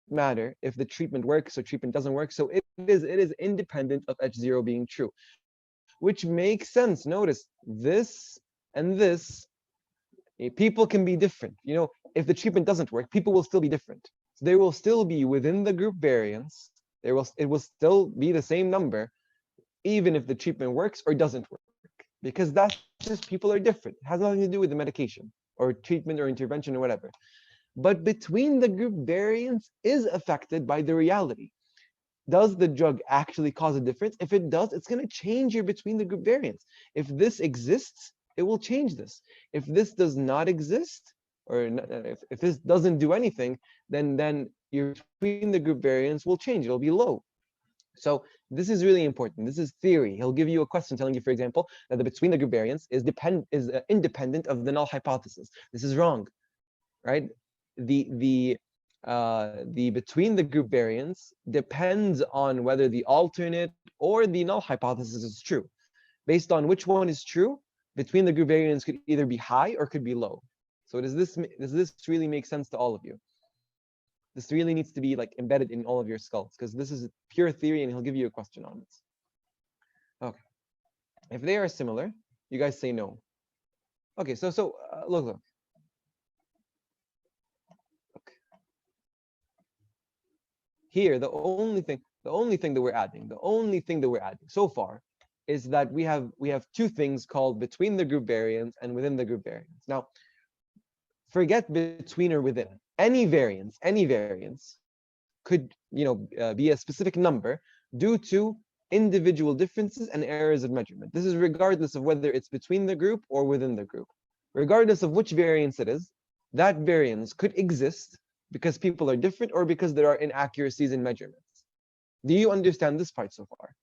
Speaker 1: matter if the treatment works or treatment doesn't work, so it is independent of h0 being true, which makes sense. Notice this and this. People can be different. If the treatment doesn't work, people will still be different. So they will still be within the group variance. It will still be the same number, even if the treatment works or doesn't work, because that's just people are different. It has nothing to do with the medication or treatment or intervention or whatever. But between the group variance is affected by the reality. Does the drug actually cause a difference? If it does, it's going to change your between the group variance. If this exists, it will change this. If this does not exist, or if this doesn't do anything, then your between the group variance will change. It'll be low. So this is really important. This is theory. He'll give you a question telling you, for example, that the between the group variance is independent of the null hypothesis. This is wrong, right? The between the group variance depends on whether the alternate or the null hypothesis is true. Based on which one is true, between the group variance could either be high or could be low. So does this really make sense to all of you? This really needs to be like embedded in all of your skulls, because this is pure theory and he'll give you a question on this. Okay. If they are similar, you guys say no. Okay, so look. Okay. Here, the only thing that we're adding so far is that we have two things called between the group variance and within the group variance. Now, forget between or within. Any variance could be a specific number due to individual differences and errors of measurement. This is regardless of whether it's between the group or within the group. Regardless of which variance it is, that variance could exist because people are different or because there are inaccuracies in measurements. Do you understand this part so far?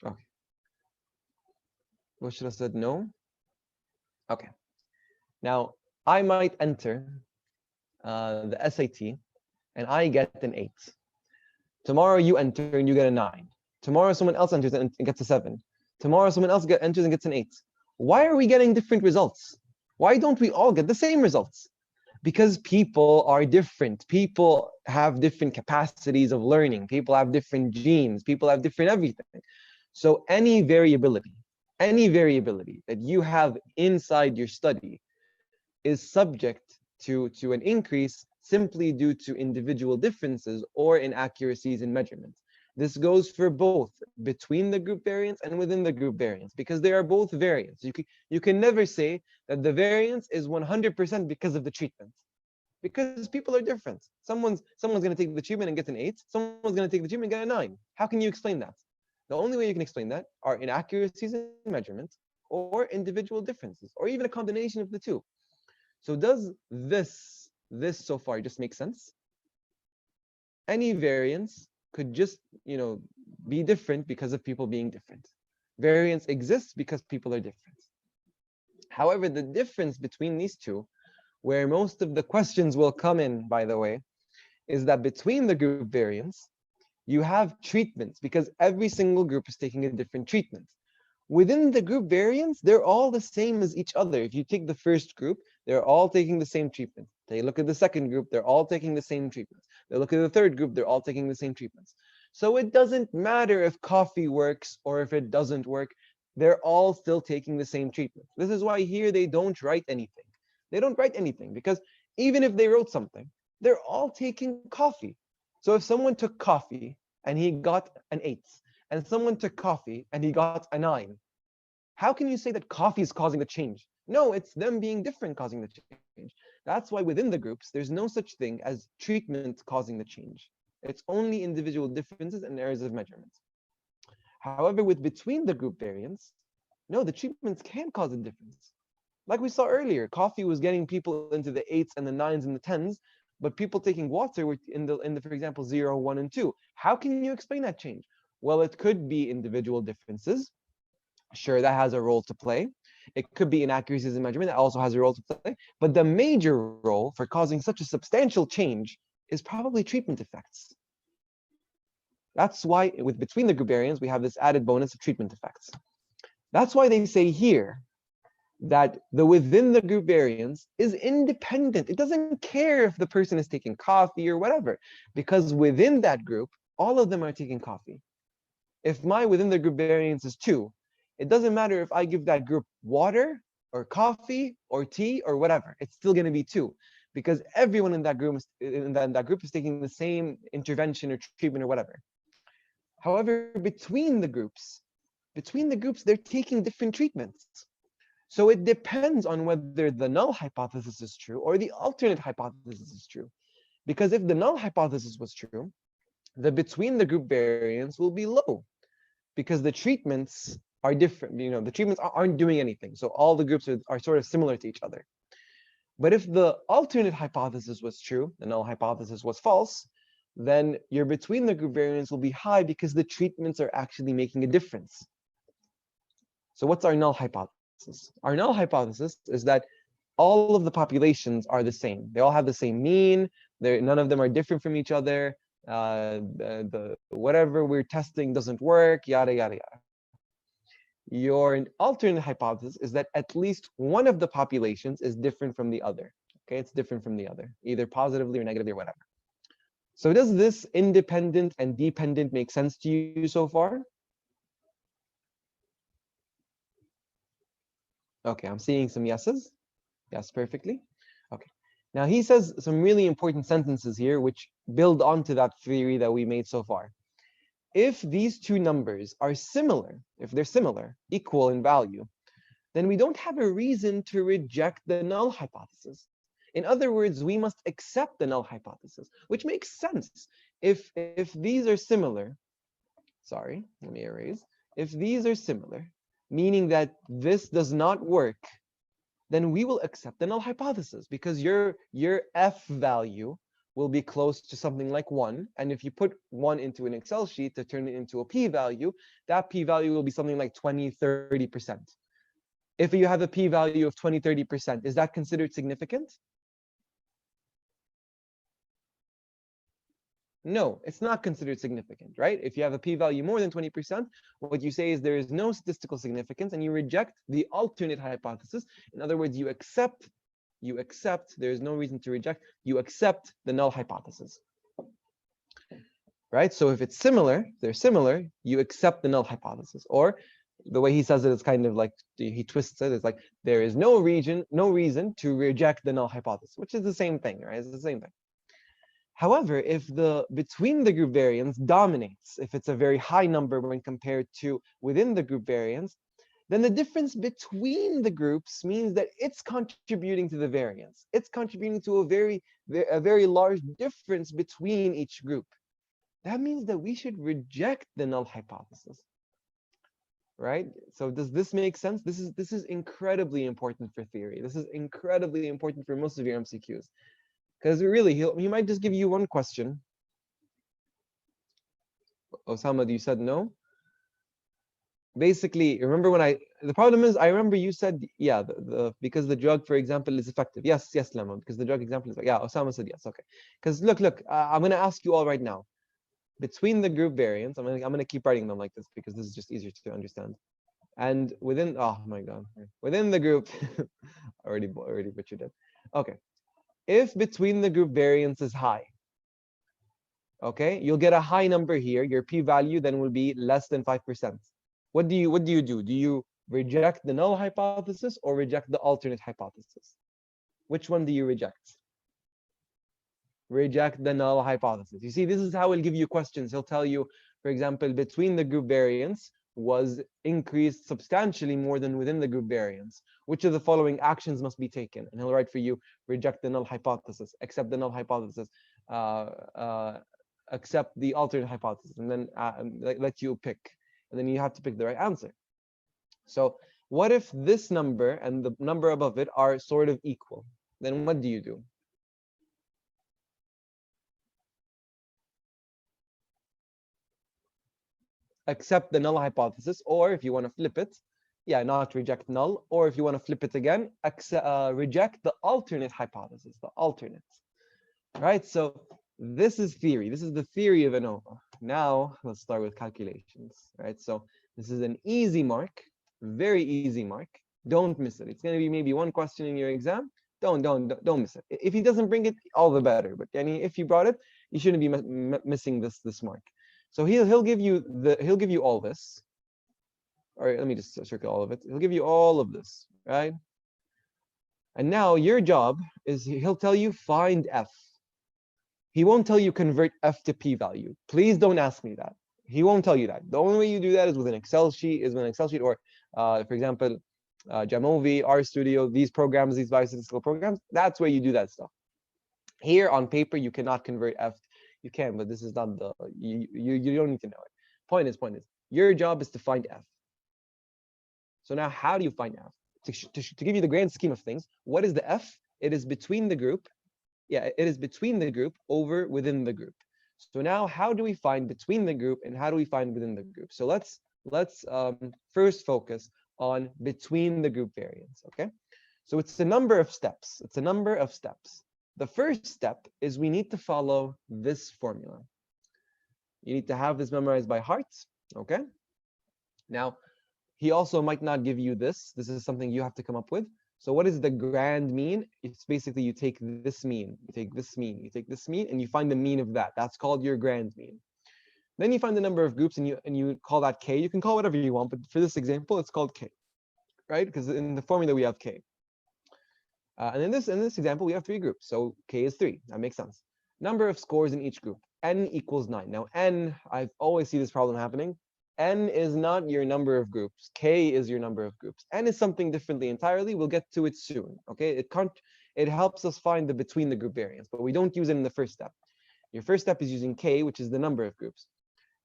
Speaker 1: Okay. What should have said no? Okay. Now, I might enter the SAT and I get an 8. Tomorrow you enter and you get a 9. Tomorrow someone else enters and gets a 7. Tomorrow someone else enters and gets an 8. Why are we getting different results? Why don't we all get the same results? Because people are different. People have different capacities of learning. People have different genes. People have different everything. So any variability that you have inside your study is subject to an increase simply due to individual differences or inaccuracies in measurements. This goes for both between the group variance and within the group variance, because they are both variance. You can never say that the variance is 100% because of the treatment, because people are different. Someone's going to take the treatment and get an 8. Someone's going to take the treatment and get a 9. How can you explain that? The only way you can explain that are inaccuracies in measurement or individual differences, or even a combination of the two. So does this so far just make sense? Any variance could just, be different because of people being different. Variance exists because people are different. However, the difference between these two, where most of the questions will come in, by the way, is that between the group variance, you have treatments because every single group is taking a different treatment. Within the group variance, they're all the same as each other. If you take the first group, they're all taking the same treatment. They look at the second group, they're all taking the same treatments. They look at the third group, they're all taking the same treatments. So it doesn't matter if coffee works or if it doesn't work, they're all still taking the same treatment. This is why here they don't write anything. They don't write anything because even if they wrote something, they're all taking coffee. So if someone took coffee and he got an 8, and someone took coffee and he got a 9, how can you say that coffee is causing the change? No, it's them being different causing the change. That's why within the groups, there's no such thing as treatment causing the change. It's only individual differences and errors of measurement. However, with between the group variance, no, the treatments can cause a difference. Like we saw earlier, coffee was getting people into the 8s and the 9s and the 10s, but people taking water were in the for example 0, 1, and 2. How can you explain that change? Well, it could be individual differences. Sure, that has a role to play. It could be inaccuracies in measurement that also has a role to play. But the major role for causing such a substantial change is probably treatment effects. That's why with between the group variance, we have this added bonus of treatment effects. That's why they say here that the within the group variance is independent. It doesn't care if the person is taking coffee or whatever, because within that group, all of them are taking coffee. If my within the group variance is 2, it doesn't matter if I give that group water or coffee or tea or whatever, it's still going to be 2, because everyone in that group is taking the same intervention or treatment or whatever. However, between the groups, they're taking different treatments. So it depends on whether the null hypothesis is true or the alternate hypothesis is true. Because if the null hypothesis was true, the between the group variance will be low because the treatments are different. The treatments aren't doing anything. So all the groups are sort of similar to each other. But if the alternate hypothesis was true, the null hypothesis was false, then your between the group variance will be high because the treatments are actually making a difference. So what's our null hypothesis? Our null hypothesis is that all of the populations are the same. They all have the same mean. None of them are different from each other. The whatever we're testing doesn't work, yada, yada, yada. Your alternate hypothesis is that at least one of the populations is different from the other. Okay, it's different from the other, either positively or negatively or whatever. So does this independent and dependent make sense to you so far? Okay, I'm seeing some yeses. Yes, perfectly. Okay. Now he says some really important sentences here which build onto that theory that we made so far. If these two numbers are similar, if they're similar, equal in value, then we don't have a reason to reject the null hypothesis. In other words, we must accept the null hypothesis, which makes sense. If these are similar, sorry, let me erase. If these are similar, meaning that this does not work, then we will accept the null hypothesis because your f value will be close to something like 1. And if you put 1 into an Excel sheet to turn it into a p-value, that p-value will be something like 20, 30%. If you have a p-value of 20, 30%, is that considered significant? No, it's not considered significant, right? If you have a p-value more than 20%, what you say is there is no statistical significance and you reject the alternate hypothesis. In other words, you accept, there is no reason to reject, you accept the null hypothesis. Right? So if it's similar, they're similar, you accept the null hypothesis. Or the way he says it is kind of like, he twists it, it's like, there is no reason to reject the null hypothesis, which is the same thing, right? It's the same thing. However, if the between the group variance dominates, if it's a very high number when compared to within the group variance, then the difference between the groups means that it's contributing to the variance. It's contributing to a very large difference between each group. That means that we should reject the null hypothesis. right? So does this make sense? This is incredibly important for theory. This is incredibly important for most of your MCQs. Because really, he might just give you one question. Osama, you said no? Basically, remember the problem is, I remember you said, yeah, because the drug, for example, is effective. Yes, Lemon, because the drug example is, yeah, Osama said yes, okay. Because look, I'm going to ask you all right now. Between the group variance, I'm gonna keep writing them like this because this is just easier to understand. And within, oh my God, within the group, already butchered it. Okay, if between the group variance is high, okay, you'll get a high number here. Your p-value then will be less than 5%. What do you do? Do you reject the null hypothesis or reject the alternate hypothesis? Which one do you reject? Reject the null hypothesis. You see, this is how he'll give you questions. He'll tell you, for example, between the group variance was increased substantially more than within the group variance. Which of the following actions must be taken? And he'll write for you, reject the null hypothesis, accept the null hypothesis, accept the alternate hypothesis, and then let you pick. And then you have to pick the right answer. So what if this number and the number above it are sort of equal? Then what do you do? Accept the null hypothesis, or if you want to flip it, yeah, not reject null, or if you want to flip it again, reject the alternate hypothesis, the alternate. Right? So this is theory. This is the theory of ANOVA. Now let's start with calculations. Right? So this is an easy mark, very easy mark. Don't miss it. It's going to be maybe one question in your exam. Don't miss it. If he doesn't bring it, all the better. But if you brought it, you shouldn't be missing this mark. So he'll give you all this. All right, let me just circle all of it. He'll give you all of this, right? And now your job is, he'll tell you find f. He won't tell you convert f to p-value. Please don't ask me that. He won't tell you that. The only way you do that is with an Excel sheet, or for example, Jamovi, RStudio, these programs, these biostatistical programs. That's where you do that stuff. Here on paper, you cannot convert f. You can, but this is not the, you don't need to know it. Point is, your job is to find f. So now how do you find f? To give you the grand scheme of things, what is the f? It is between the group. Yeah, it is between the group over within the group. So now how do we find between the group and how do we find within the group? So let's first focus on between the group variance, okay? So it's a number of steps. It's a number of steps. The first step is we need to follow this formula. You need to have this memorized by heart, okay? Now, he also might not give you this. This is something you have to come up with. So what is the grand mean? It's basically you take this mean, you take this mean, you take this mean, and you find the mean of that. That's called your grand mean. Then you find the number of groups and you call that k. You can call whatever you want, but for this example, it's called k, right? Because in the formula we have k. And in this example, we have 3 groups. So k is 3. That makes sense. Number of scores in each group. N equals 9. Now, n, I always see this problem happening. N is not your number of groups. K is your number of groups. N is something differently entirely. We'll get to it soon. Okay? It helps us find the between the group variance, but we don't use it in the first step. Your first step is using k, which is the number of groups.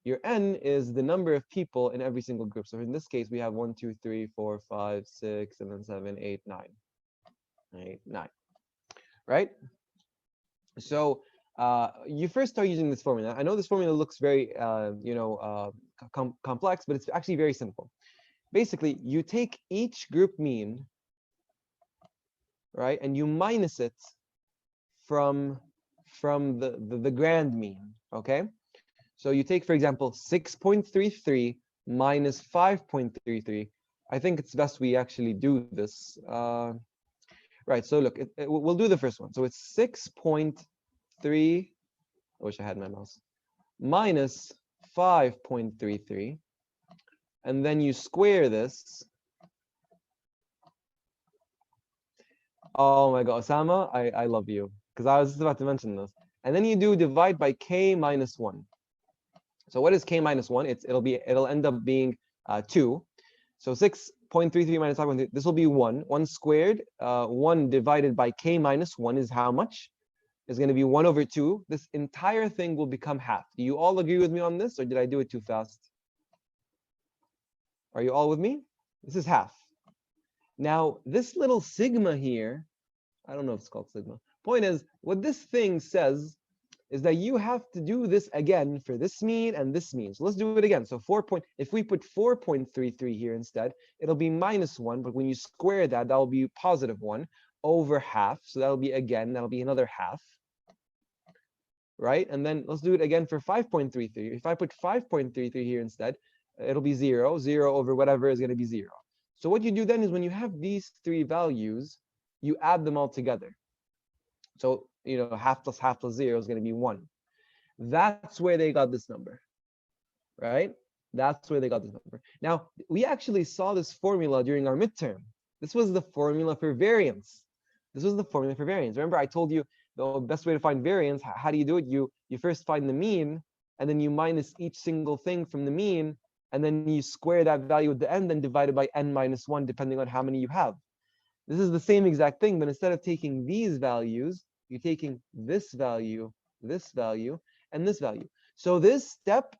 Speaker 1: Your n is the number of people in every single group. So in this case, we have 1, 2, 3, 4, 5, 6, and then 7, 8, 9. 8, 9. Right? So you first start using this formula. I know this formula looks very, complex, but it's actually very simple. Basically, you take each group mean, right, and you minus it from the grand mean. Okay. So you take, for example, 6.33 minus 5.33. I think it's best we actually do this. Right, so look, we'll do the first one. So it's 6.3, I wish I had my mouse, minus 5.33. And then you square this. Oh my God, Osama, I love you. Because I was just about to mention this. And then you do divide by k minus 1. So what is k minus 1? It'll end up being 2. So 6.33 minus 5.3, this will be 1. 1 squared, 1 divided by k minus 1 is how much? Is going to be 1 over 2. This entire thing will become half. Do you all agree with me on this, or did I do it too fast? Are you all with me? This is half. Now, this little sigma here, I don't know if it's called sigma. Point is, what this thing says is that you have to do this again for this mean and this mean. So let's do it again. So if we put 4.33 here instead, it'll be -1, but when you square that, that'll be +1 over half. So that'll be another half. Right? And then let's do it again for 5.33. If I put 5.33 here instead, it'll be 0. 0 over whatever is going to be 0. So what you do then is when you have these three values, you add them all together. So, half plus 0 is going to be 1. That's where they got this number, right? That's where they got this number. Now, we actually saw this formula during our midterm. This was the formula for variance. Remember, I told you the best way to find variance, how do you do it? You first find the mean, and then you minus each single thing from the mean, and then you square that value at the end and divide it by n-1, depending on how many you have. This is the same exact thing, but instead of taking these values, you're taking this value, and this value. So this step,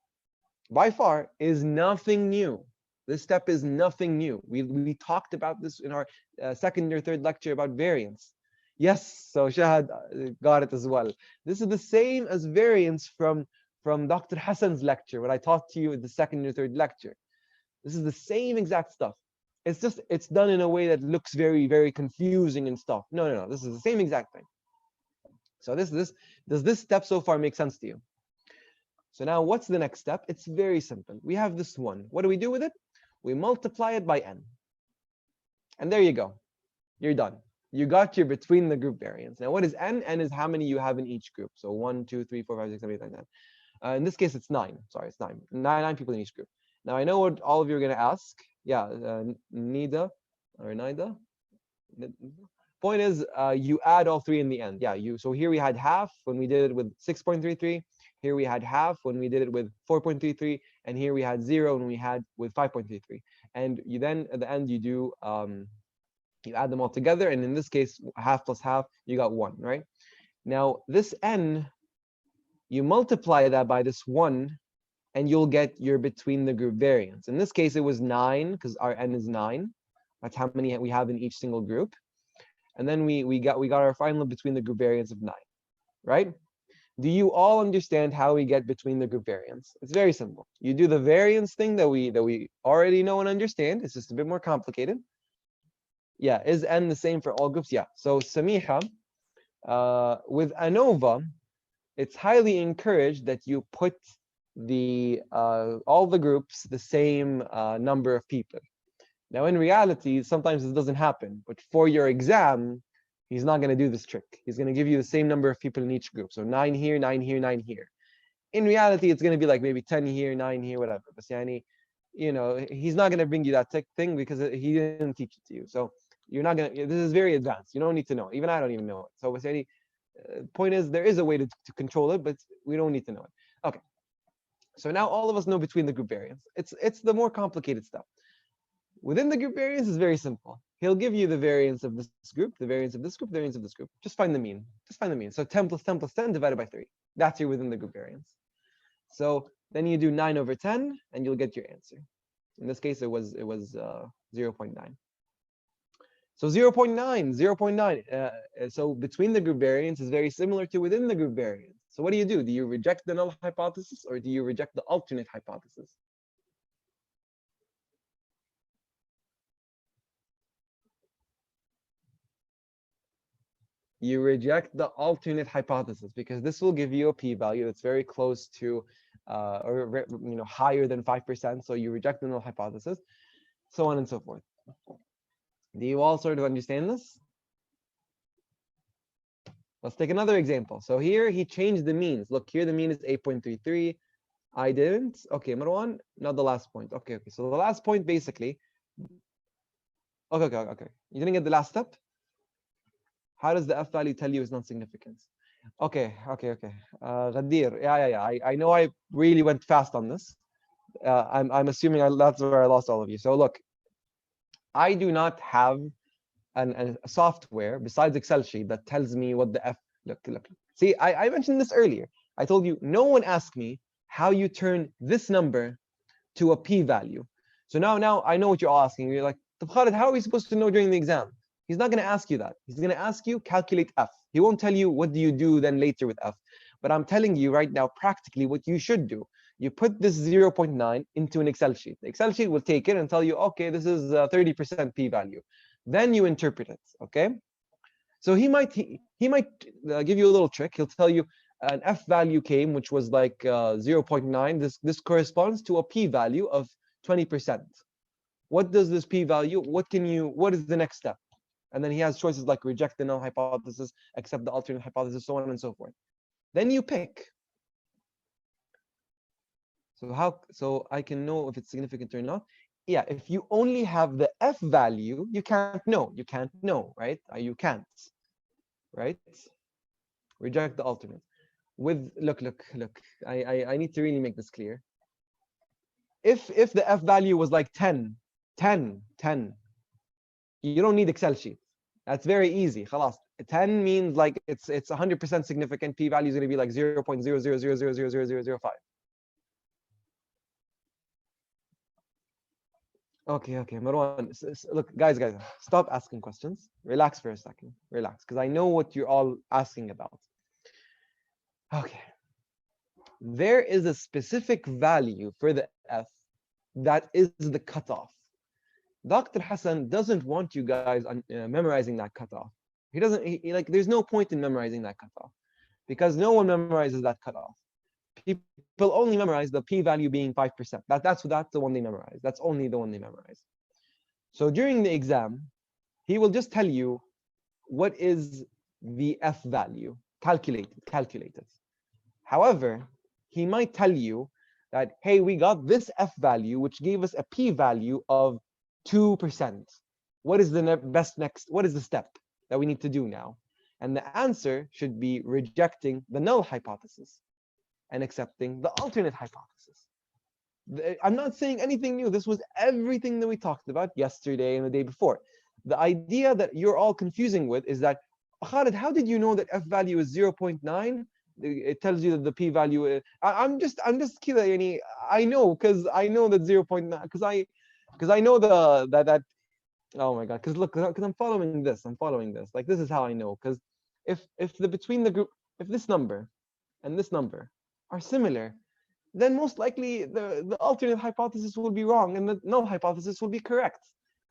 Speaker 1: by far, is nothing new. This step is nothing new. We talked about this in our second or third lecture about variance. Yes, so Shahad got it as well. This is the same as variance from Dr. Hassan's lecture, what I taught to you in the second or third lecture. This is the same exact stuff. It's just, it's done in a way that looks very, very confusing and stuff. No. This is the same exact thing. So does this step so far make sense to you? So now what's the next step? It's very simple. We have this 1. What do we do with it? We multiply it by n. And there you go. You're done. You got your between the group variance. Now what is n? N is how many you have in each group. So 1, 2, 3, 4, 5, 6, 7, 8, 9, 10. In this case, it's 9. Sorry, it's 9. 9 people in each group. Now I know what all of you are going to ask. Yeah, Nida or Nida. Point is, you add all three in the end. Yeah, so here we had half when we did it with 6.33. Here we had half when we did it with 4.33, and here we had 0 when we had with 5.33. And you then at the end you do you add them all together, and in this case, half plus half, you got 1, right? Now this n, you multiply that by this 1, and you'll get your between the group variance. In this case, it was 9 because our n is 9. That's how many we have in each single group. And then we got our final between the group variance of 9, right? Do you all understand how we get between the group variance? It's very simple. You do the variance thing that we already know and understand. It's just a bit more complicated. Yeah, is n the same for all groups? Yeah. So Samiha, with ANOVA, it's highly encouraged that you put the all the groups the same number of people. Now, in reality, sometimes this doesn't happen. But for your exam, he's not going to do this trick. He's going to give you the same number of people in each group. So 9 here, 9 here, 9 here. In reality, it's going to be like maybe 10 here, 9 here, whatever. But he's not going to bring you that thing because he didn't teach it to you. So you're not going to, this is very advanced. You don't need to know. Even I don't even know it. So point is, there is a way to control it, but we don't need to know it. Okay. So now all of us know between the group variance. It's the more complicated stuff. Within the group variance is very simple. He'll give you the variance of this group, the variance of this group, the variance of this group. Just find the mean. So 10 plus 10 plus 10 divided by 3. That's your within the group variance. So then you do 9 over 10, and you'll get your answer. In this case, it was 0.9. So 0.9. So between the group variance is very similar to within the group variance. So what do? Do you reject the null hypothesis, or do you reject the alternate hypothesis? You reject the alternate hypothesis because this will give you a p-value that's very close to or higher than 5%. So you reject the null hypothesis, so on and so forth. Do you all sort of understand this? Let's take another example. So here he changed the means. Look, here the mean is 8.33. I didn't. Okay, Marwan, not the last point. Okay. So the last point basically. Okay. You didn't get the last step? How does the f value tell you it's not significant? Okay. Ghadir, yeah. I know I really went fast on this. I'm assuming that's where I lost all of you. So look, I do not have a software besides Excel sheet that tells me what the f. Look. See, I mentioned this earlier. I told you no one asked me how you turn this number to a p-value. So now I know what you're asking. You're like, Khaled, how are we supposed to know during the exam? He's not going to ask you that. He's going to ask you, calculate f. He won't tell you what do you do then later with f. But I'm telling you right now, practically what you should do. You put this 0.9 into an Excel sheet. The Excel sheet will take it and tell you, okay, this is 30% p-value. Then you interpret it, okay? So he might give you a little trick. He'll tell you an f value came, which was like 0.9. This corresponds to a p-value of 20%. What does this p-value? What is the next step? And then he has choices like reject the null hypothesis, accept the alternate hypothesis, so on and so forth. Then you pick. So I can know if it's significant or not. Yeah, if you only have the f value, you can't know. You can't know, right? You can't, right? Reject the alternate. Look. I need to really make this clear. If the f value was like 10, you don't need Excel sheet. That's very easy. Khalas. 10 means like it's 100% significant. P value is going to be like 0.000000005. Okay, Marwan. Look, guys, stop asking questions. Relax for a second. Relax, because I know what you're all asking about. Okay. There is a specific value for the f that is the cutoff. Dr. Hassan doesn't want you guys memorizing that cutoff. He doesn't. Like, there's no point in memorizing that cutoff because no one memorizes that cutoff. People only memorize the p-value being 5%. That's the one they memorize. That's only the one they memorize. So during the exam, he will just tell you what is the f value, calculate it. However, he might tell you that, hey, we got this f value, which gave us a p-value of 2%. What is what is the step that we need to do now? And the answer should be rejecting the null hypothesis and accepting the alternate hypothesis. I'm not saying anything new. This was everything that we talked about yesterday and the day before. The idea that you're all confusing with is that, Khaled, how did you know that f value is 0.9? It tells you that the p value is, I'm just kida, I know because I know that 0.9 because I know that oh my god, because look, because I'm following this. Like, this is how I know, because if between the group, if this number and this number are similar, then most likely the alternate hypothesis will be wrong and the null hypothesis will be correct.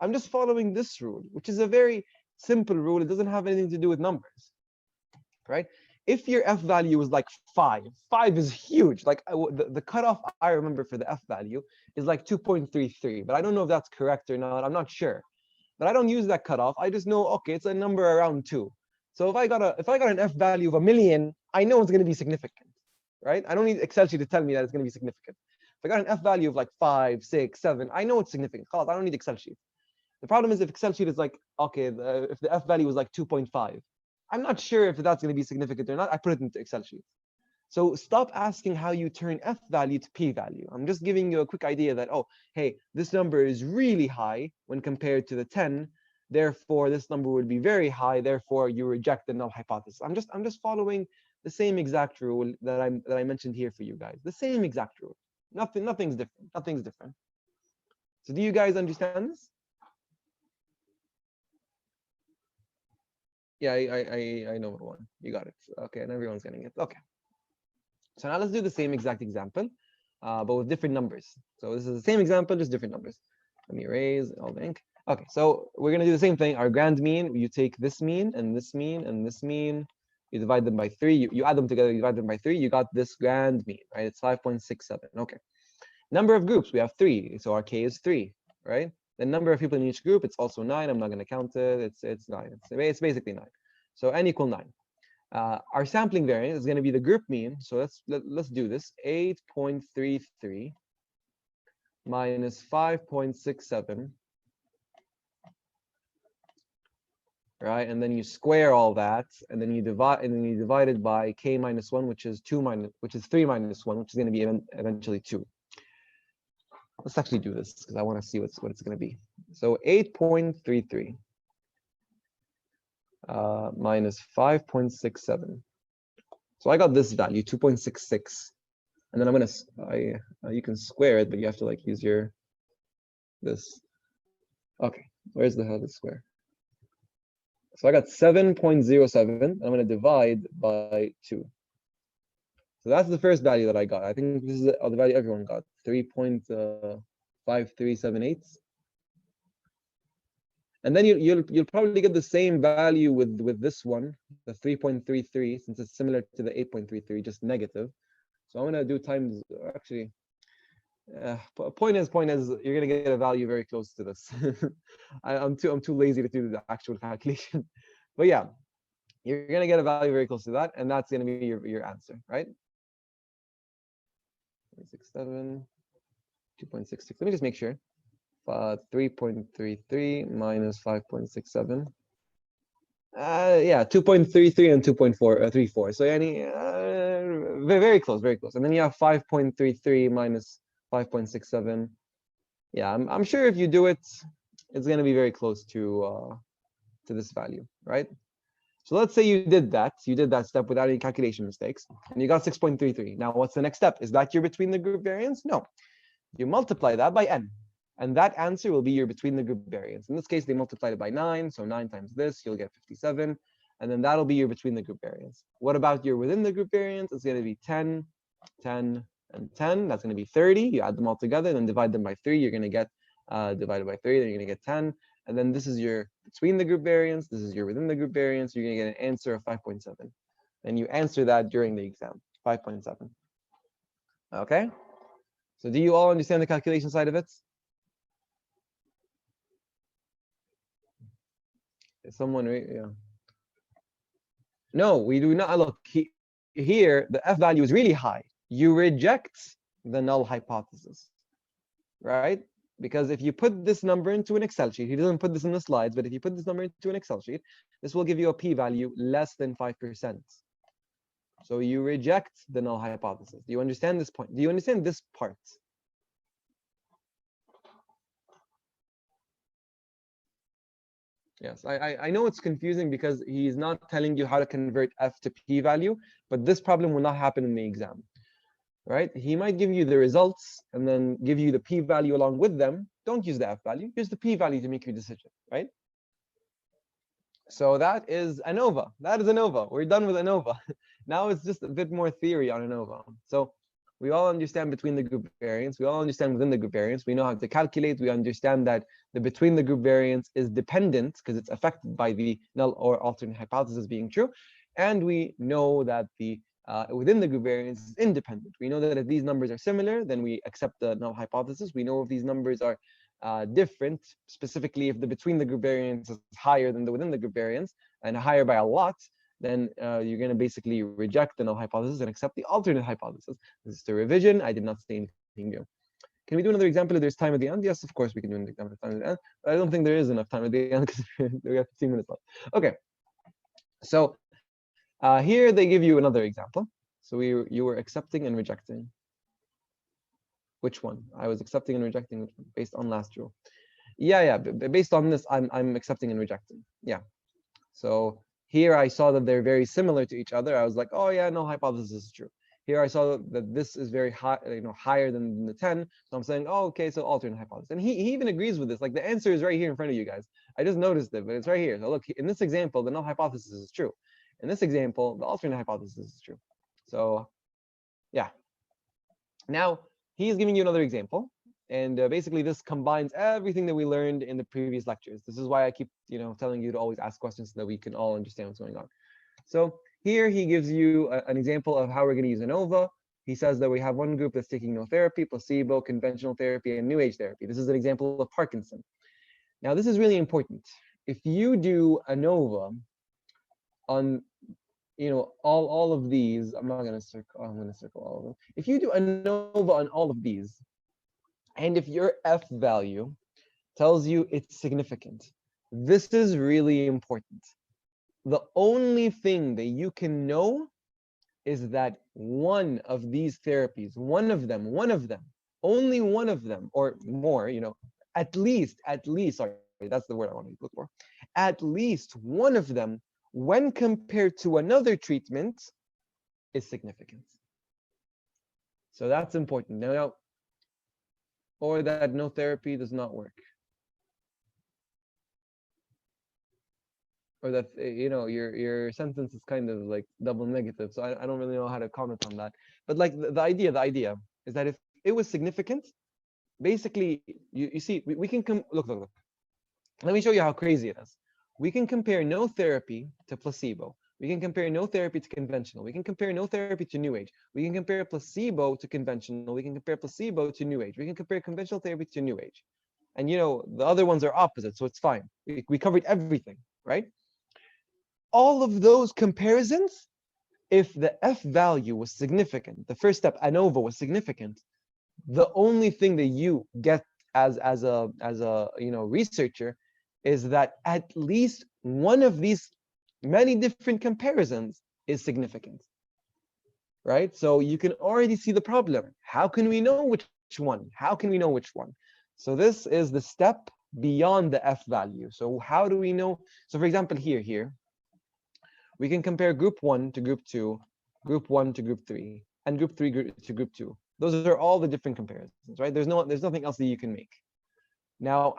Speaker 1: I'm just following this rule, which is a very simple rule. It doesn't have anything to do with numbers, right? If your f value is like 5 is huge. Like, the cutoff I remember for the f value is like 2.33, but I don't know if that's correct or not. I'm not sure, but I don't use that cutoff. I just know, okay, it's a number around 2. So if I got an f value of 1,000,000, I know it's going to be significant, right? I don't need Excel sheet to tell me that it's going to be significant. If I got an f value of like 5, 6, 7, I know it's significant. I don't need Excel sheet. The problem is if Excel sheet is like, okay, if the f value was like 2.5, I'm not sure if that's going to be significant or not. I put it into Excel sheet. So stop asking how you turn f value to p value. I'm just giving you a quick idea that, oh, hey, this number is really high when compared to the 10. Therefore, this number would be very high. Therefore, you reject the null hypothesis. I'm just following the same exact rule that I mentioned here for you guys. The same exact rule. Nothing's different. So do you guys understand this? Yeah, I know one. You got it. Okay, and everyone's getting it. Okay. So now let's do the same exact example, but with different numbers. So this is the same example, just different numbers. Let me erase all the ink. Okay, so we're gonna do the same thing. Our grand mean, you take this mean and this mean and this mean, you divide them by 3, you add them together, you divide them by 3, you got this grand mean, right? It's 5.67. Okay. Number of groups, we have 3, so our k is 3, right? The number of people in each group, it's also 9. I'm not going to count it. It's 9. It's basically 9. So n equal 9. Our sampling variance is going to be the group mean. So let's do this. 8.33 minus 5.67. Right, and then you square all that, and then you divide it by k minus 1, which is 3 minus 1, which is going to be eventually 2. Let's actually do this because I want to see what it's going to be. So 8.33 minus 5.67. So I got this value, 2.66, and then you can square it, but you have to like use your this. Okay, where's the hell the square? So I got 7.07. I'm going to divide by 2. So that's the first value that I got. I think this is the value everyone got, 3.5378. And then you'll probably get the same value with this one, the 3.33, since it's similar to the 8.33, just negative. So I'm going to do times, actually, point is, you're going to get a value very close to this. I'm too lazy to do the actual calculation. But yeah, you're going to get a value very close to that, and that's going to be your answer, right? 2.67, 2.66. Let me just make sure. 3.33 minus 5.67. Yeah, 2.33 and 2.34. So very close, very close. And then you have 5.33 minus 5.67. Yeah, I'm sure if you do it, it's going to be very close to this value, right? So let's say you did that step without any calculation mistakes, and you got 6.33. Now, what's the next step? Is that your between the group variance? No. You multiply that by n, and that answer will be your between the group variance. In this case, they multiplied it by 9, so 9 times this, you'll get 57, and then that'll be your between the group variance. What about your within the group variance? It's going to be 10, 10, and 10. That's going to be 30. You add them all together, then divide them by 3. You're going to get divided by 3, then you're going to get 10. And then this is your between the group variance. This is your within the group variance. You're going to get an answer of 5.7. And you answer that during the exam, 5.7. Okay? So do you all understand the calculation side of it? Is someone, yeah. No, we do not. Look, here, the F value is really high. You reject the null hypothesis, right? Because if you put this number into an Excel sheet, he doesn't put this in the slides, but if you put this number into an Excel sheet, this will give you a p-value less than 5%. So you reject the null hypothesis. Do you understand this point? Do you understand this part? Yes, I know it's confusing because he's not telling you how to convert F to p-value, but this problem will not happen in the exam. Right? He might give you the results and then give you the p-value along with them. Don't use the f value. Use the p-value to make your decision, right? So that is ANOVA. That is ANOVA. We're done with ANOVA. Now it's just a bit more theory on ANOVA. So we all understand between the group variance. We all understand within the group variance. We know how to calculate. We understand that the between the group variance is dependent because it's affected by the null or alternate hypothesis being true. And we know that the within the group variance is independent. We know that if these numbers are similar, then we accept the null hypothesis. We know if these numbers are different, specifically if the between the group variance is higher than the within the group variance and higher by a lot, then you're going to basically reject the null hypothesis and accept the alternate hypothesis. This is the revision. I did not say anything new. Can we do another example if there's time at the end? Yes, of course we can do an example at the end. But I don't think there is enough time at the end because we have 15 minutes left. Okay. So here they give you another example. So you were accepting and rejecting. Which one? I was accepting and rejecting which one? Based on last rule. Yeah. Based on this, I'm accepting and rejecting. Yeah. So here I saw that they're very similar to each other. I was like, oh yeah, null hypothesis is true. Here I saw that this is very high, higher than the 10. So I'm saying, oh, okay, so alternate hypothesis. And he even agrees with this. Like the answer is right here in front of you guys. I just noticed it, but it's right here. So look, in this example, the null hypothesis is true. In this example, the alternate hypothesis is true. So yeah. Now he's giving you another example. And basically this combines everything that we learned in the previous lectures. This is why I keep, telling you to always ask questions so that we can all understand what's going on. So here he gives you an example of how we're going to use ANOVA. He says that we have one group that's taking no therapy, placebo, conventional therapy, and new age therapy. This is an example of Parkinson. Now this is really important. If you do ANOVA on all of these, I'm going to circle all of them. If you do ANOVA on all of these, and if your F value tells you it's significant, this is really important. The only thing that you can know is that one of these therapies, one of them, only one of them or more, at least, sorry, that's the word I want to look for. At least one of them, when compared to another treatment, is significant. So that's important. Now, or that no therapy does not work, or that your sentence is kind of like double negative. So I don't really know how to comment on that. But like the idea is that if it was significant, basically you see we can look. Let me show you how crazy it is. We can compare no therapy to placebo. We can compare no therapy to conventional. We can compare no therapy to new age. We can compare placebo to conventional. We can compare placebo to new age. We can compare conventional therapy to new age. And the other ones are opposite, so it's fine. We covered everything, right? All of those comparisons, if the F value was significant, the first step, ANOVA, was significant, the only thing that you get as a researcher is that at least one of these many different comparisons is significant, right? So you can already see the problem. How can we know which one? How can we know which one? So this is the step beyond the F value. So how do we know? So for example, here we can compare group 1 to group 2, group 1 to group 3, and group 3 to group 2. Those are all the different comparisons, right? There's nothing else that you can make. Now,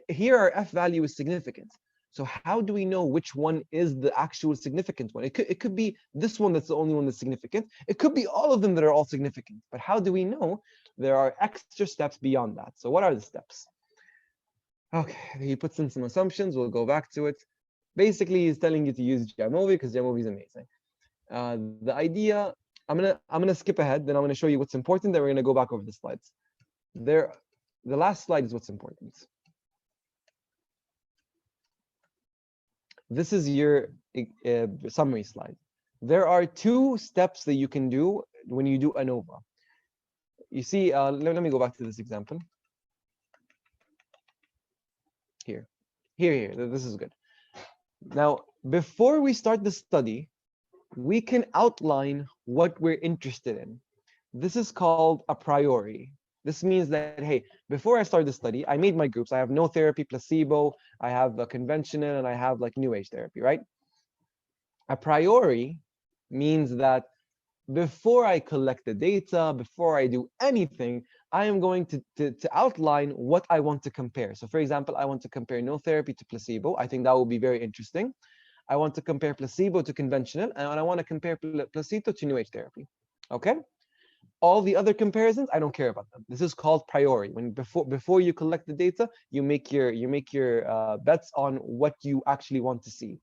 Speaker 1: here our F value is significant. So how do we know which one is the actual significant one? It could be this one that's the only one that's significant. It could be all of them that are all significant. But how do we know? There are extra steps beyond that. So what are the steps? Okay, he puts in some assumptions. We'll go back to it. Basically, he's telling you to use Jamovi because Jamovi is amazing. The idea, I'm gonna skip ahead. Then I'm gonna show you what's important. Then we're gonna go back over the slides. The last slide is what's important. This is your summary slide. There are 2 steps that you can do when you do ANOVA. You see, let me go back to this example. Here. This is good. Now, before we start the study, we can outline what we're interested in. This is called a priori. This means that, hey, before I start the study, I made my groups. I have no therapy, placebo, I have a conventional, and I have like new age therapy, right? A priori means that before I collect the data, before I do anything, I am going to outline what I want to compare. So for example, I want to compare no therapy to placebo. I think that will be very interesting. I want to compare placebo to conventional, and I want to compare placebo to new age therapy. Okay? All the other comparisons, I don't care about them. This is called priori. When before you collect the data, you make your bets on what you actually want to see.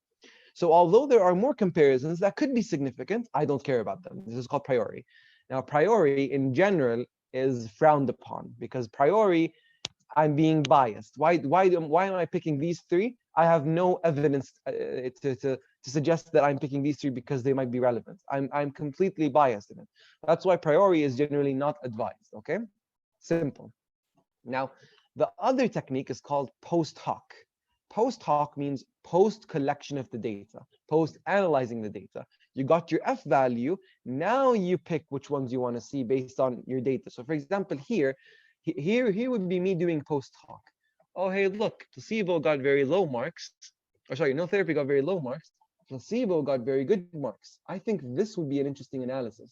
Speaker 1: So although there are more comparisons that could be significant, I don't care about them. This is called priori. Now, priori in general is frowned upon because priori, I'm being biased. Why am I picking these 3? I have no evidence to suggest that I'm picking these 3 because they might be relevant. I'm completely biased in it. That's why priori is generally not advised. Okay, simple. Now, the other technique is called post hoc. Post hoc means post collection of the data, post analyzing the data. You got your F value. Now you pick which ones you want to see based on your data. So for example, here would be me doing post hoc. Oh, hey, look, placebo got very low marks. Or sorry, no therapy got very low marks. Placebo got very good marks. I think this would be an interesting analysis.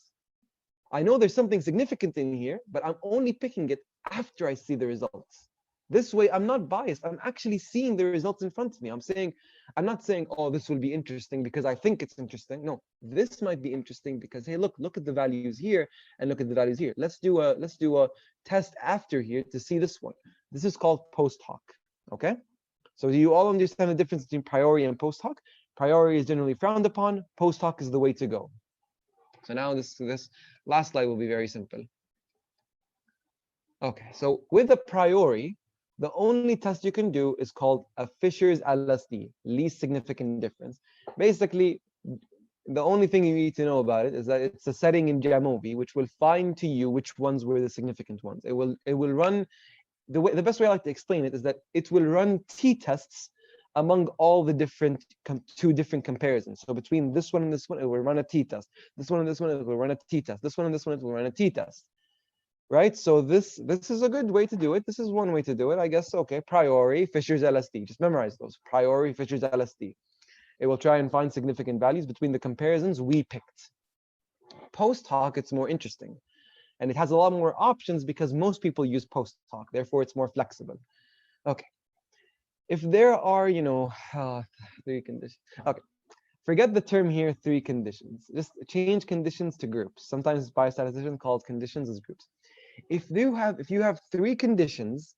Speaker 1: I know there's something significant in here, but I'm only picking it after I see the results. This way, I'm not biased. I'm actually seeing the results in front of me. I'm not saying, oh, this will be interesting because I think it's interesting. No, this might be interesting because, hey, look at the values here and look at the values here. Let's do a test after here to see this one. This is called post hoc. Okay. So do you all understand the difference between priori and post hoc? Priori is generally frowned upon. Post hoc is the way to go. So now this last slide will be very simple. Okay, so with a priori, the only test you can do is called a Fisher's LSD, least significant difference. Basically, the only thing you need to know about it is that it's a setting in Jamovi, which will find to you which ones were the significant ones. It will run the best way I like to explain it is that it will run t-tests among all the different 2 different comparisons. So between this one and this one, it will run a t-test. This one and this one, it will run a t-test. This one and this one, it will run a t-test. Right? So this is a good way to do it. This is one way to do it, I guess. Okay, priori, Fisher's LSD. Just memorize those. Priori, Fisher's LSD. It will try and find significant values between the comparisons we picked. Post hoc, it's more interesting. And it has a lot more options because most people use post hoc. Therefore, it's more flexible. Okay. If there are, three conditions. Okay. Forget the term here, three conditions. Just change conditions to groups. Sometimes biostatisticians call conditions as groups. If you have three conditions,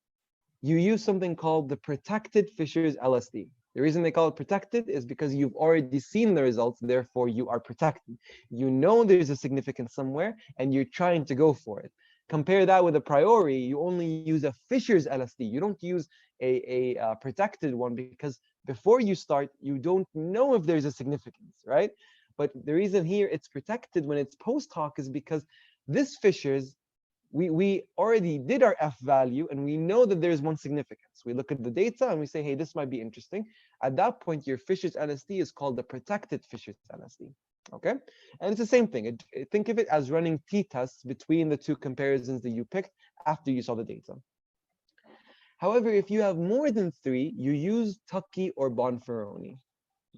Speaker 1: you use something called the protected Fisher's LSD. The reason they call it protected is because you've already seen the results, therefore you are protected. You know there's a significance somewhere, and you're trying to go for it. Compare that with a priori, you only use a Fisher's LSD. You don't use a protected one because before you start, you don't know if there's a significance, right? But the reason here it's protected when it's post hoc is because this Fisher's, we already did our F value and we know that there's one significance. We look at the data and we say, hey, this might be interesting. At that point, your Fisher's LSD is called the protected Fisher's LSD. Okay? And it's the same thing. Think of it as running t-tests between the two comparisons that you picked after you saw the data. However, if you have more than three, you use Tukey or Bonferroni.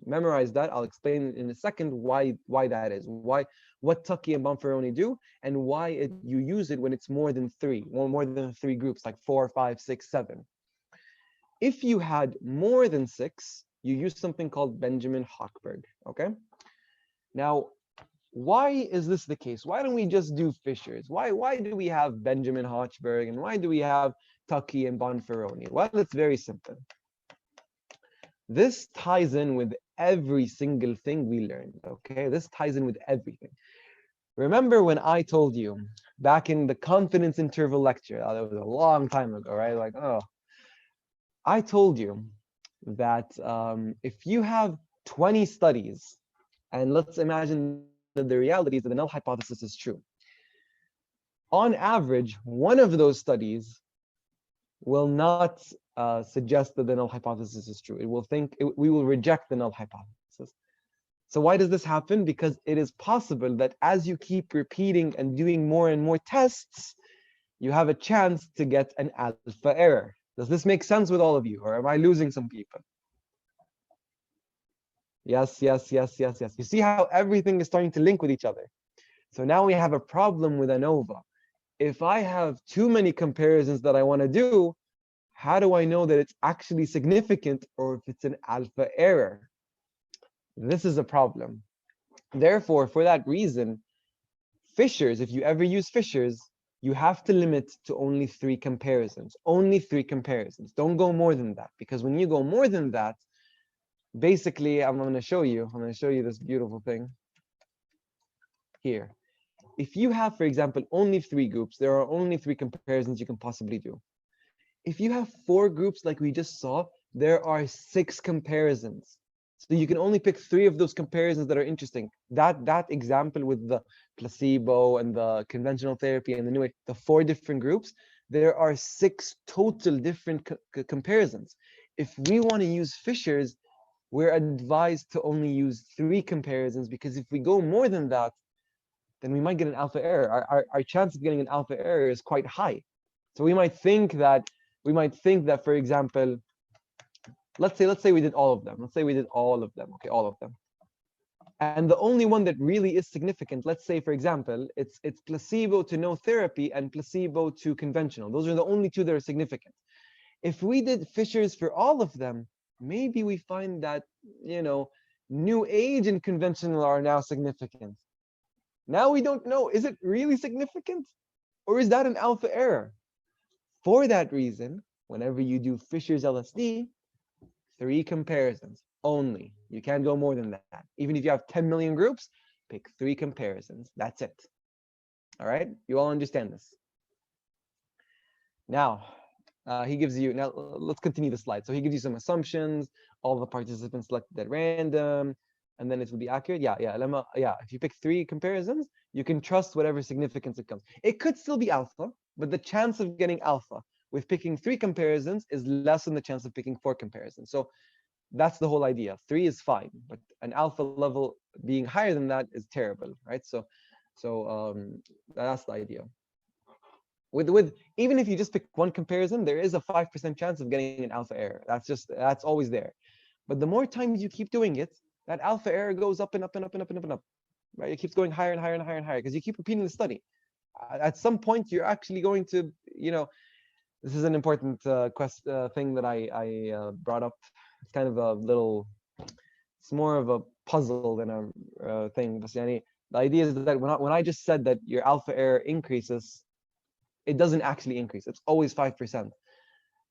Speaker 1: Memorize that. I'll explain in a second why that is, what Tukey and Bonferroni do, and why you use it when it's more than three, or more than three groups, like 4, 5, 6, 7. If you had more than 6, you use something called Benjamin-Hochberg. Okay. Now, why is this the case? Why don't we just do Fisher's? Why do we have Benjamin-Hochberg, and why do we have Tukey and Bonferroni? Well, it's very simple. This ties in with every single thing we learned, okay? This ties in with everything. Remember when I told you back in the confidence interval lecture, that was a long time ago, right? Like, oh, I told you that if you have 20 studies, and let's imagine that the reality is that the null hypothesis is true. On average, one of those studies will not suggest that the null hypothesis is true. It will we will reject the null hypothesis. So why does this happen? Because it is possible that as you keep repeating and doing more and more tests, you have a chance to get an alpha error. Does this make sense with all of you, or am I losing some people? Yes, yes, yes, yes, yes. You see how everything is starting to link with each other. So now we have a problem with ANOVA. If I have too many comparisons that I want to do, how do I know that it's actually significant or if it's an alpha error? This is a problem. Therefore, for that reason, Fisher's, if you ever use Fisher's, you have to limit to only 3 comparisons. Only 3 comparisons. Don't go more than that, because when you go more than that, basically, I'm going to show you this beautiful thing here. If you have, for example, only 3 groups, there are only 3 comparisons you can possibly do. If you have 4 groups like we just saw, there are 6 comparisons. So you can only pick 3 of those comparisons that are interesting. That example with the placebo and the conventional therapy and the 4 different groups, there are 6 total different comparisons. If we want to use Fisher's, we're advised to only use 3 comparisons, because if we go more than that, then we might get an alpha error. Our chance of getting an alpha error is quite high. So we might think that, for example, let's say we did all of them. Let's say we did all of them. Okay, all of them. And the only one that really is significant, let's say, for example, it's placebo to no therapy and placebo to conventional. Those are the only 2 that are significant. If we did Fisher's for all of them, maybe we find that, new age and conventional are now significant. Now we don't know, is it really significant? Or is that an alpha error? For that reason, whenever you do Fisher's LSD, 3 comparisons only. You can't go more than that. Even if you have 10 million groups, pick 3 comparisons. That's it. All right? You all understand this. Now, he gives you, now let's continue the slide. So he gives you some assumptions, all the participants selected at random, and then it will be accurate. Yeah. If you pick 3 comparisons, you can trust whatever significance it comes. It could still be alpha, but the chance of getting alpha with picking 3 comparisons is less than the chance of picking 4 comparisons. So that's the whole idea. 3 is fine, but an alpha level being higher than that is terrible, right? So that's the idea. With even if you just pick 1 comparison, there is a 5% chance of getting an alpha error. That's always there. But the more times you keep doing it, that alpha error goes up and up and up and up and up and up, right? It keeps going higher and higher and higher and higher because you keep repeating the study. At some point, you're actually going to, this is an important thing that I brought up. It's kind of a little, it's more of a puzzle than a thing. But the idea is that when I just said that your alpha error increases, it doesn't actually increase. It's always 5%.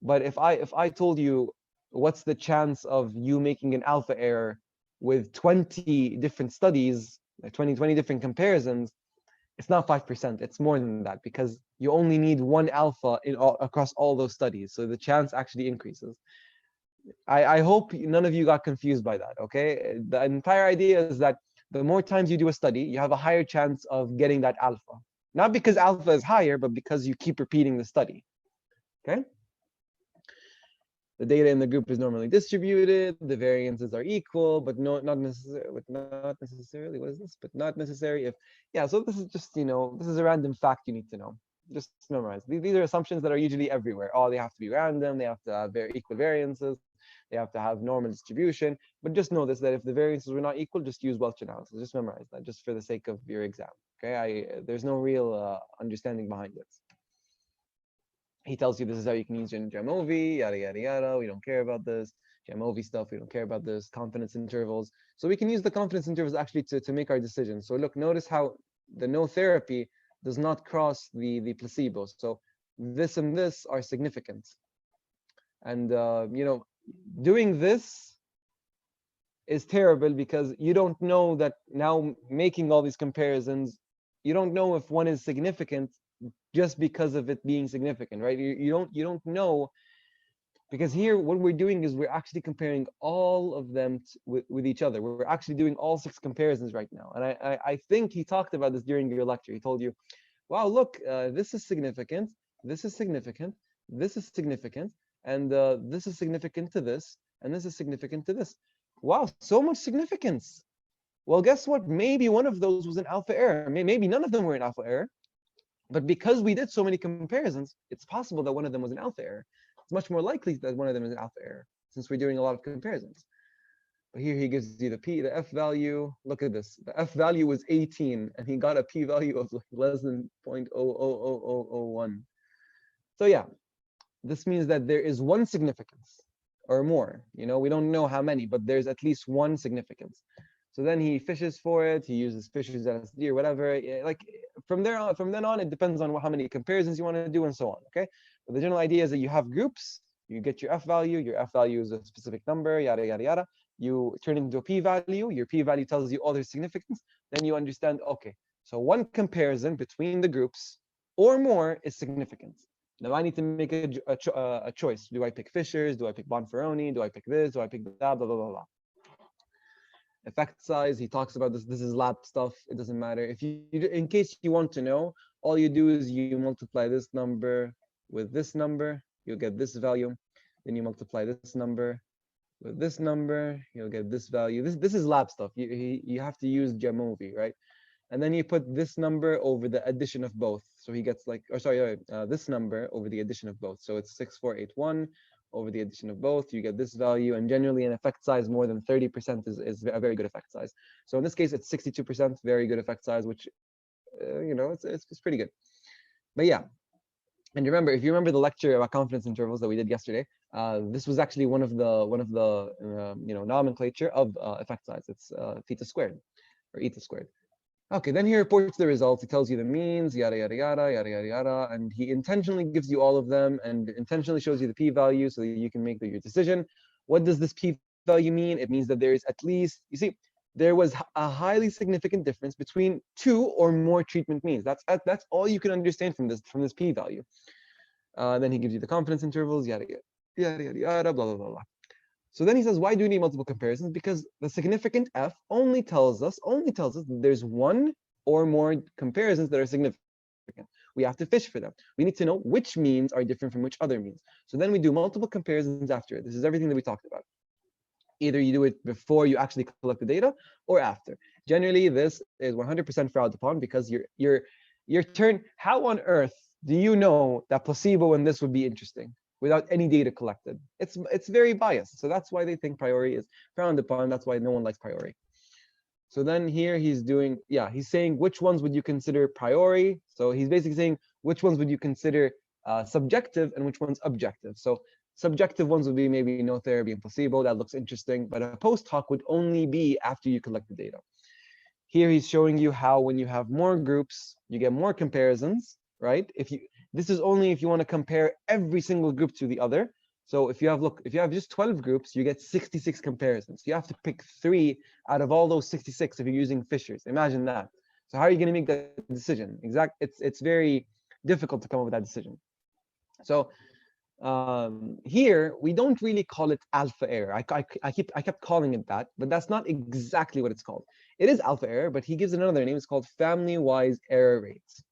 Speaker 1: But if I told you what's the chance of you making an alpha error with 20 different studies, like 20 different comparisons, it's not 5%. It's more than that because you only need one alpha across all those studies. So the chance actually increases. I hope none of you got confused by that, okay? The entire idea is that the more times you do a study, you have a higher chance of getting that alpha. Not because alpha is higher, but because you keep repeating the study, okay? The data in the group is normally distributed. The variances are equal, but not necessarily. What is this? But not necessary if. Yeah. So this is just this is a random fact you need to know. Just memorize. These are assumptions that are usually everywhere. Oh, they have to be random. They have to have equal variances. They have to have normal distribution. But just know this: that if the variances were not equal, just use Welch analysis. Just memorize that, just for the sake of your exam. Okay. There's no real understanding behind it. He tells you this is how you can use Jamovi, yada, yada, yada. We don't care about this. Jamovi stuff, we don't care about this. Confidence intervals. So we can use the confidence intervals actually to make our decisions. So look, notice how the no therapy does not cross the placebo. So this and this are significant. And, doing this is terrible because you don't know that now making all these comparisons, you don't know if one is significant just because of it being significant, right? You don't know, because here what we're doing is we're actually comparing all of them with each other. We're actually doing all 6 comparisons right now. And I think he talked about this during your lecture. He told you, wow, look, this is significant, this is significant, this is significant, and this is significant to this, and this is significant to this. Wow, so much significance. Well, guess what? Maybe one of those was an alpha error. Maybe none of them were an alpha error. But because we did so many comparisons, it's possible that one of them was an alpha error. It's much more likely that one of them is an alpha error since we're doing a lot of comparisons. But here he gives you the F value. Look at this. The F value was 18 and he got a P value of less than 0.00001. So yeah, this means that there is one significance or more. We don't know how many, but there's at least one significance. So then he fishes for it. He uses Fisher's LSD or whatever. Like from then on, it depends on how many comparisons you want to do and so on. Okay. But the general idea is that you have groups. You get your F value. Your F value is a specific number. Yada yada yada. You turn it into a P value. Your P value tells you all their significance. Then you understand. Okay. So one comparison between the groups or more is significant. Now I need to make a choice. Do I pick Fisher's? Do I pick Bonferroni? Do I pick this? Do I pick that? Blah blah blah blah. Effect size, he talks about this. This is lab stuff. It doesn't matter. If you, in case you want to know, all you do is you multiply this number with this number, you'll get this value. Then you multiply this number with this number, you'll get this value. This is lab stuff. You have to use Jamovi, right? And then you put this number over the addition of both. So he gets this number over the addition of both. So it's 6481. Over the addition of both, you get this value, and generally an effect size more than 30% is a very good effect size. So in this case, it's 62%, very good effect size, which it's pretty good. But yeah, and remember, if you remember the lecture about confidence intervals that we did yesterday, this was actually one of the nomenclature of effect size. It's theta squared or eta squared. Okay, then he reports the results. He tells you the means, yada, yada, yada, yada, yada, yada. And he intentionally gives you all of them and intentionally shows you the p-value so that you can make your decision. What does this p-value mean? It means that there is at least, you see, there was a highly significant difference between 2 or more treatment means. That's all you can understand from this p-value. Then he gives you the confidence intervals, yada, yada, yada, yada, blah, blah, blah, blah. So then he says, why do we need multiple comparisons? Because the significant F only tells us that there's one or more comparisons that are significant. We have to fish for them. We need to know which means are different from which other means. So then we do multiple comparisons after it. This is everything that we talked about. Either you do it before you actually collect the data or after. Generally, this is 100% frowned upon because your turn. How on earth do you know that placebo in this would be interesting without any data collected? It's very biased. So that's why they think priori is frowned upon. That's why no one likes priori. So then here he's doing, yeah, he's saying which ones would you consider priori. So he's basically saying which ones would you consider subjective and which ones objective. So subjective ones would be maybe no therapy and placebo. That looks interesting, but a post hoc would only be after you collect the data. Here he's showing you how when you have more groups, you get more comparisons, right? This is only if you want to compare every single group to the other. So if you have just 12 groups, you get 66 comparisons. You have to pick 3 out of all those 66 if you're using Fishers. Imagine that. So how are you going to make that decision? It's very difficult to come up with that decision. So here we don't really call it alpha error. I kept calling it that, but that's not exactly what it's called. It is alpha error, but he gives it another name. It's called family-wise error rates.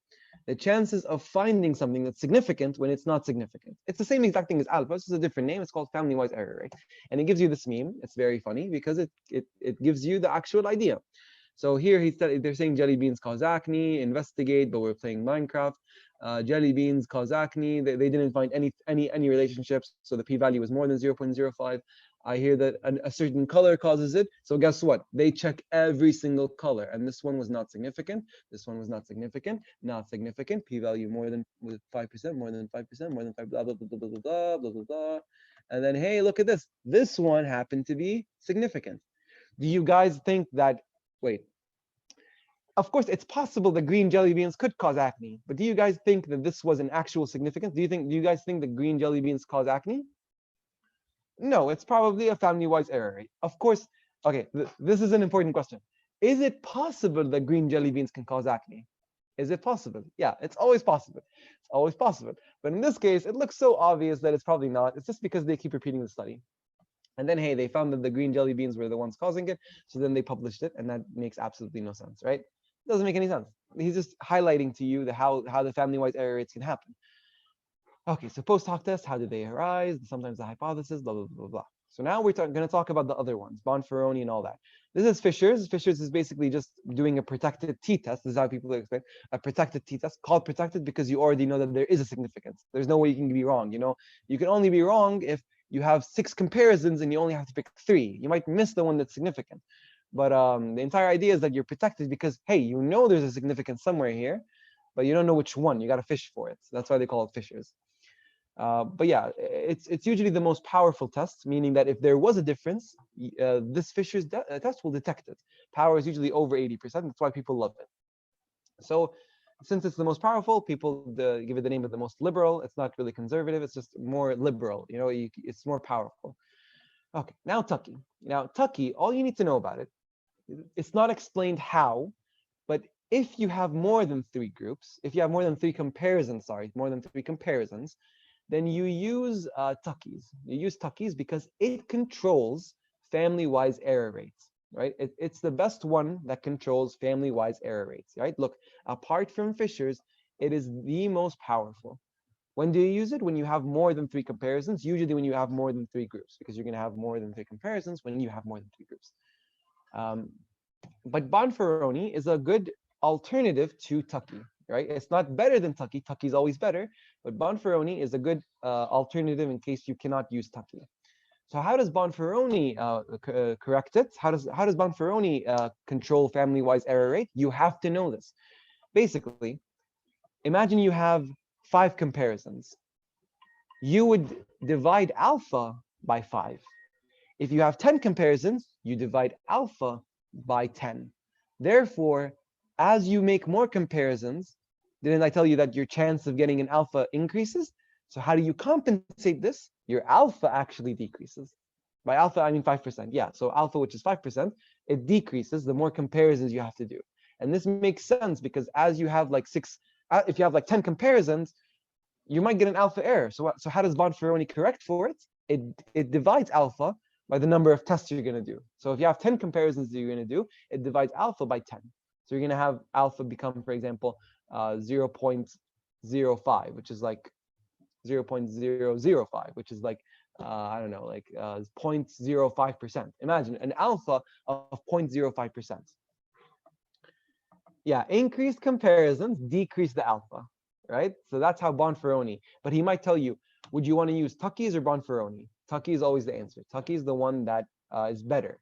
Speaker 1: The chances of finding something that's significant when it's not significant. It's the same exact thing as alpha. This is a different name. It's called family-wise error rate, and it gives you this meme. It's very funny because it gives you the actual idea. So here they're saying jelly beans cause acne. Investigate, but we're playing Minecraft. Jelly beans cause acne. They didn't find any relationships, so the p-value was more than 0.05. I hear that a certain color causes it. So guess what? They check every single color, and this one was not significant. This one was not significant. Not significant. P-value more than 5%. More than 5%. More than 5. Blah blah blah blah blah blah blah blah blah. And then hey, look at this. This one happened to be significant. Do you guys think that? Wait. Of course, it's possible that green jelly beans could cause acne, but do you guys think that this was an actual significance? Do you guys think that green jelly beans cause acne? No, it's probably a family-wise error rate. Of course, okay, this is an important question. Is it possible that green jelly beans can cause acne? Is it possible? Yeah, it's always possible. It's always possible. But in this case, it looks so obvious that it's probably not. It's just because they keep repeating the study. And then, hey, they found that the green jelly beans were the ones causing it. So then they published it, and that makes absolutely no sense, right? It doesn't make any sense. He's just highlighting to you how the family-wise error rates can happen. Okay, so post hoc tests, how do they arise? Sometimes the hypothesis, blah, blah, blah, blah. So now we're going to talk about the other ones, Bonferroni and all that. This is Fishers. Fishers is basically just doing a protected t-test. This is how people explain a protected t-test, called protected because you already know that there is a significance. There's no way you can be wrong. You know, you can only be wrong if you have 6 comparisons and you only have to pick 3. You might miss the one that's significant. But the entire idea is that you're protected because, hey, you know there's a significance somewhere here, but you don't know which one. You got to fish for it. So that's why they call it Fishers. But yeah, it's usually the most powerful test, meaning that if there was a difference, this Fisher's test will detect it. Power is usually over 80%. That's why people love it. So since it's the most powerful, people give it the name of the most liberal. It's not really conservative. It's just more liberal. You know, it's more powerful. Okay, now Tucky. Now Tucky, all you need to know about it, it's not explained how, but if you have more than 3 groups, if you have more than 3 comparisons, then you use Tuckies. You use Tuckies because it controls family-wise error rates, right? It's the best one that controls family-wise error rates, right? Look, apart from Fishers, it is the most powerful. When do you use it? When you have more than 3 comparisons, usually when you have more than 3 groups, because you're going to have more than 3 comparisons when you have more than 3 groups. But Bonferroni is a good alternative to Tucky, right? It's not better than Tucky. Tucky is always better, but Bonferroni is a good alternative in case you cannot use Tucky. So how does Bonferroni correct it? How does Bonferroni control family-wise error rate? You have to know this. Basically, imagine you have 5 comparisons. You would divide alpha by 5. If you have 10 comparisons, you divide alpha by 10. Therefore, as you make more comparisons, didn't I tell you that your chance of getting an alpha increases? So how do you compensate this? Your alpha actually decreases. By alpha, I mean 5%. Yeah, so alpha, which is 5%, it decreases the more comparisons you have to do. And this makes sense because as you have like 6, if you have like 10 comparisons, you might get an alpha error. So how does Bonferroni correct for it? It divides alpha by the number of tests you're going to do. So if you have 10 comparisons that you're going to do, it divides alpha by 10. So you're going to have alpha become, for example, 0.05, which is like 0.005, which is like, I don't know, like 0.05%. Imagine an alpha of 0.05%. Yeah, increased comparisons decrease the alpha, right? So that's how Bonferroni, but he might tell you, would you want to use Tuckies or Bonferroni? Tucky is always the answer. Tucky is the one that is better,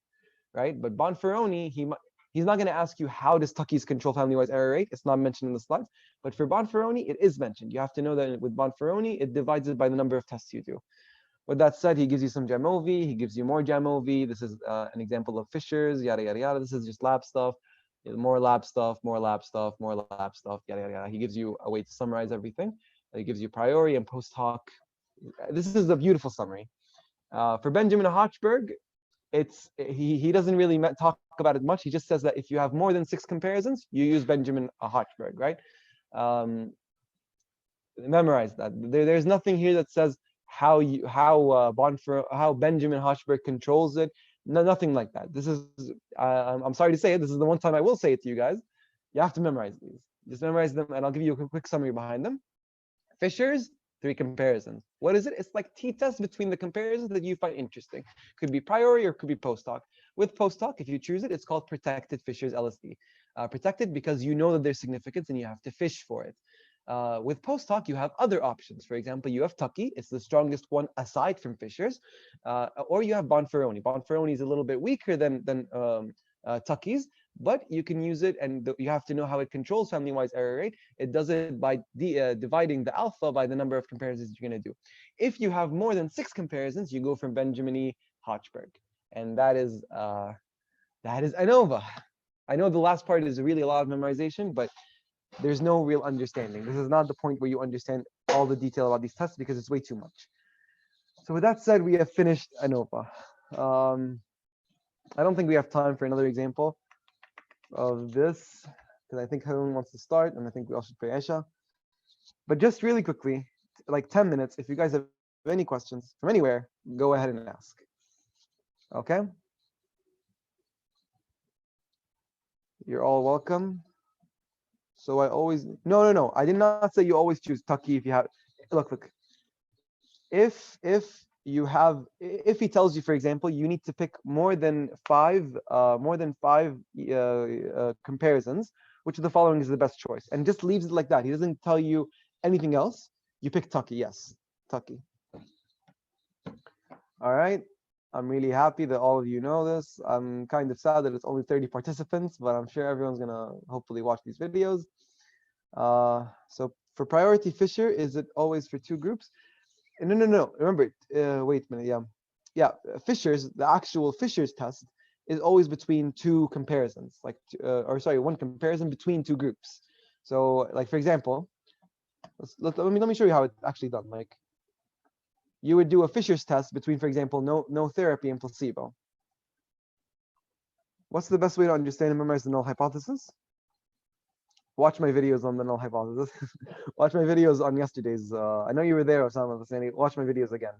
Speaker 1: right? But Bonferroni, He's not going to ask you how does Tucky's control family-wise error rate. It's not mentioned in the slides. But for Bonferroni, it is mentioned. You have to know that with Bonferroni, it divides it by the number of tests you do. With that said, he gives you some Jamovi. He gives you more Jamovi. This is an example of Fishers, yada, yada, yada. This is just lab stuff. More lab stuff, more lab stuff, more lab stuff, yada, yada, yada. He gives you a way to summarize everything. He gives you priori and post hoc. This is a beautiful summary. For Benjamin Hochberg, he doesn't really talk about it much. He just says that if you have more than 6 comparisons, you use Benjamin Hochberg, right? Memorize that. There's nothing here that says how Benjamin Hochberg controls it. No, nothing like that. This is I'm sorry to say it. This is the one time I will say it to you guys. You have to memorize these. Just memorize them, and I'll give you a quick summary behind them. Fishers, 3 comparisons. What is it? It's like t-tests between the comparisons that you find interesting. Could be priori or could be post hoc. With post hoc, if you choose it, it's called protected Fishers LSD. Protected because you know that there's significance and you have to fish for it. With post hoc, you have other options. For example, you have Tucky. It's the strongest one aside from Fishers. Or you have Bonferroni. Bonferroni is a little bit weaker than Tucky's, but you can use it, and you have to know how it controls family-wise error rate. It does it by dividing the alpha by the number of comparisons you're going to do. If you have more than 6 comparisons, you go from Benjamin Hochberg, and that is ANOVA. I know the last part is really a lot of memorization, but there's no real understanding. This is not the point where you understand all the detail about these tests because it's way too much. So with that said, we have finished ANOVA. I don't think we have time for another example of this because I think everyone wants to start, and I think we all should pray Isha. But just really quickly, like 10 minutes, if you guys have any questions from anywhere, go ahead and ask. Okay? You're all welcome. So I always no. I did not say you always choose Tucky if you have. Look. If he tells you, for example, you need to pick more than five comparisons, which of the following is the best choice, and just leaves it like that. He doesn't tell you anything else. You pick Tucky. Yes, Tucky. All right. I'm really happy that all of you know this. I'm kind of sad that it's only 30 participants, but I'm sure everyone's gonna hopefully watch these videos. So for priority Fisher, is it always for 2 groups? No. Remember, wait a minute. Yeah. Fishers, the actual Fishers test is always between 2 comparisons, like, or sorry, 1 comparison between 2 groups. So, like for example, let me show you how it's actually done. Like, you would do a Fisher's test between, for example, no therapy and placebo. What's the best way to understand and memorize the null hypothesis? Watch my videos on the null hypothesis. Watch my videos on yesterday's. I know you were there, Osama. Watch my videos again.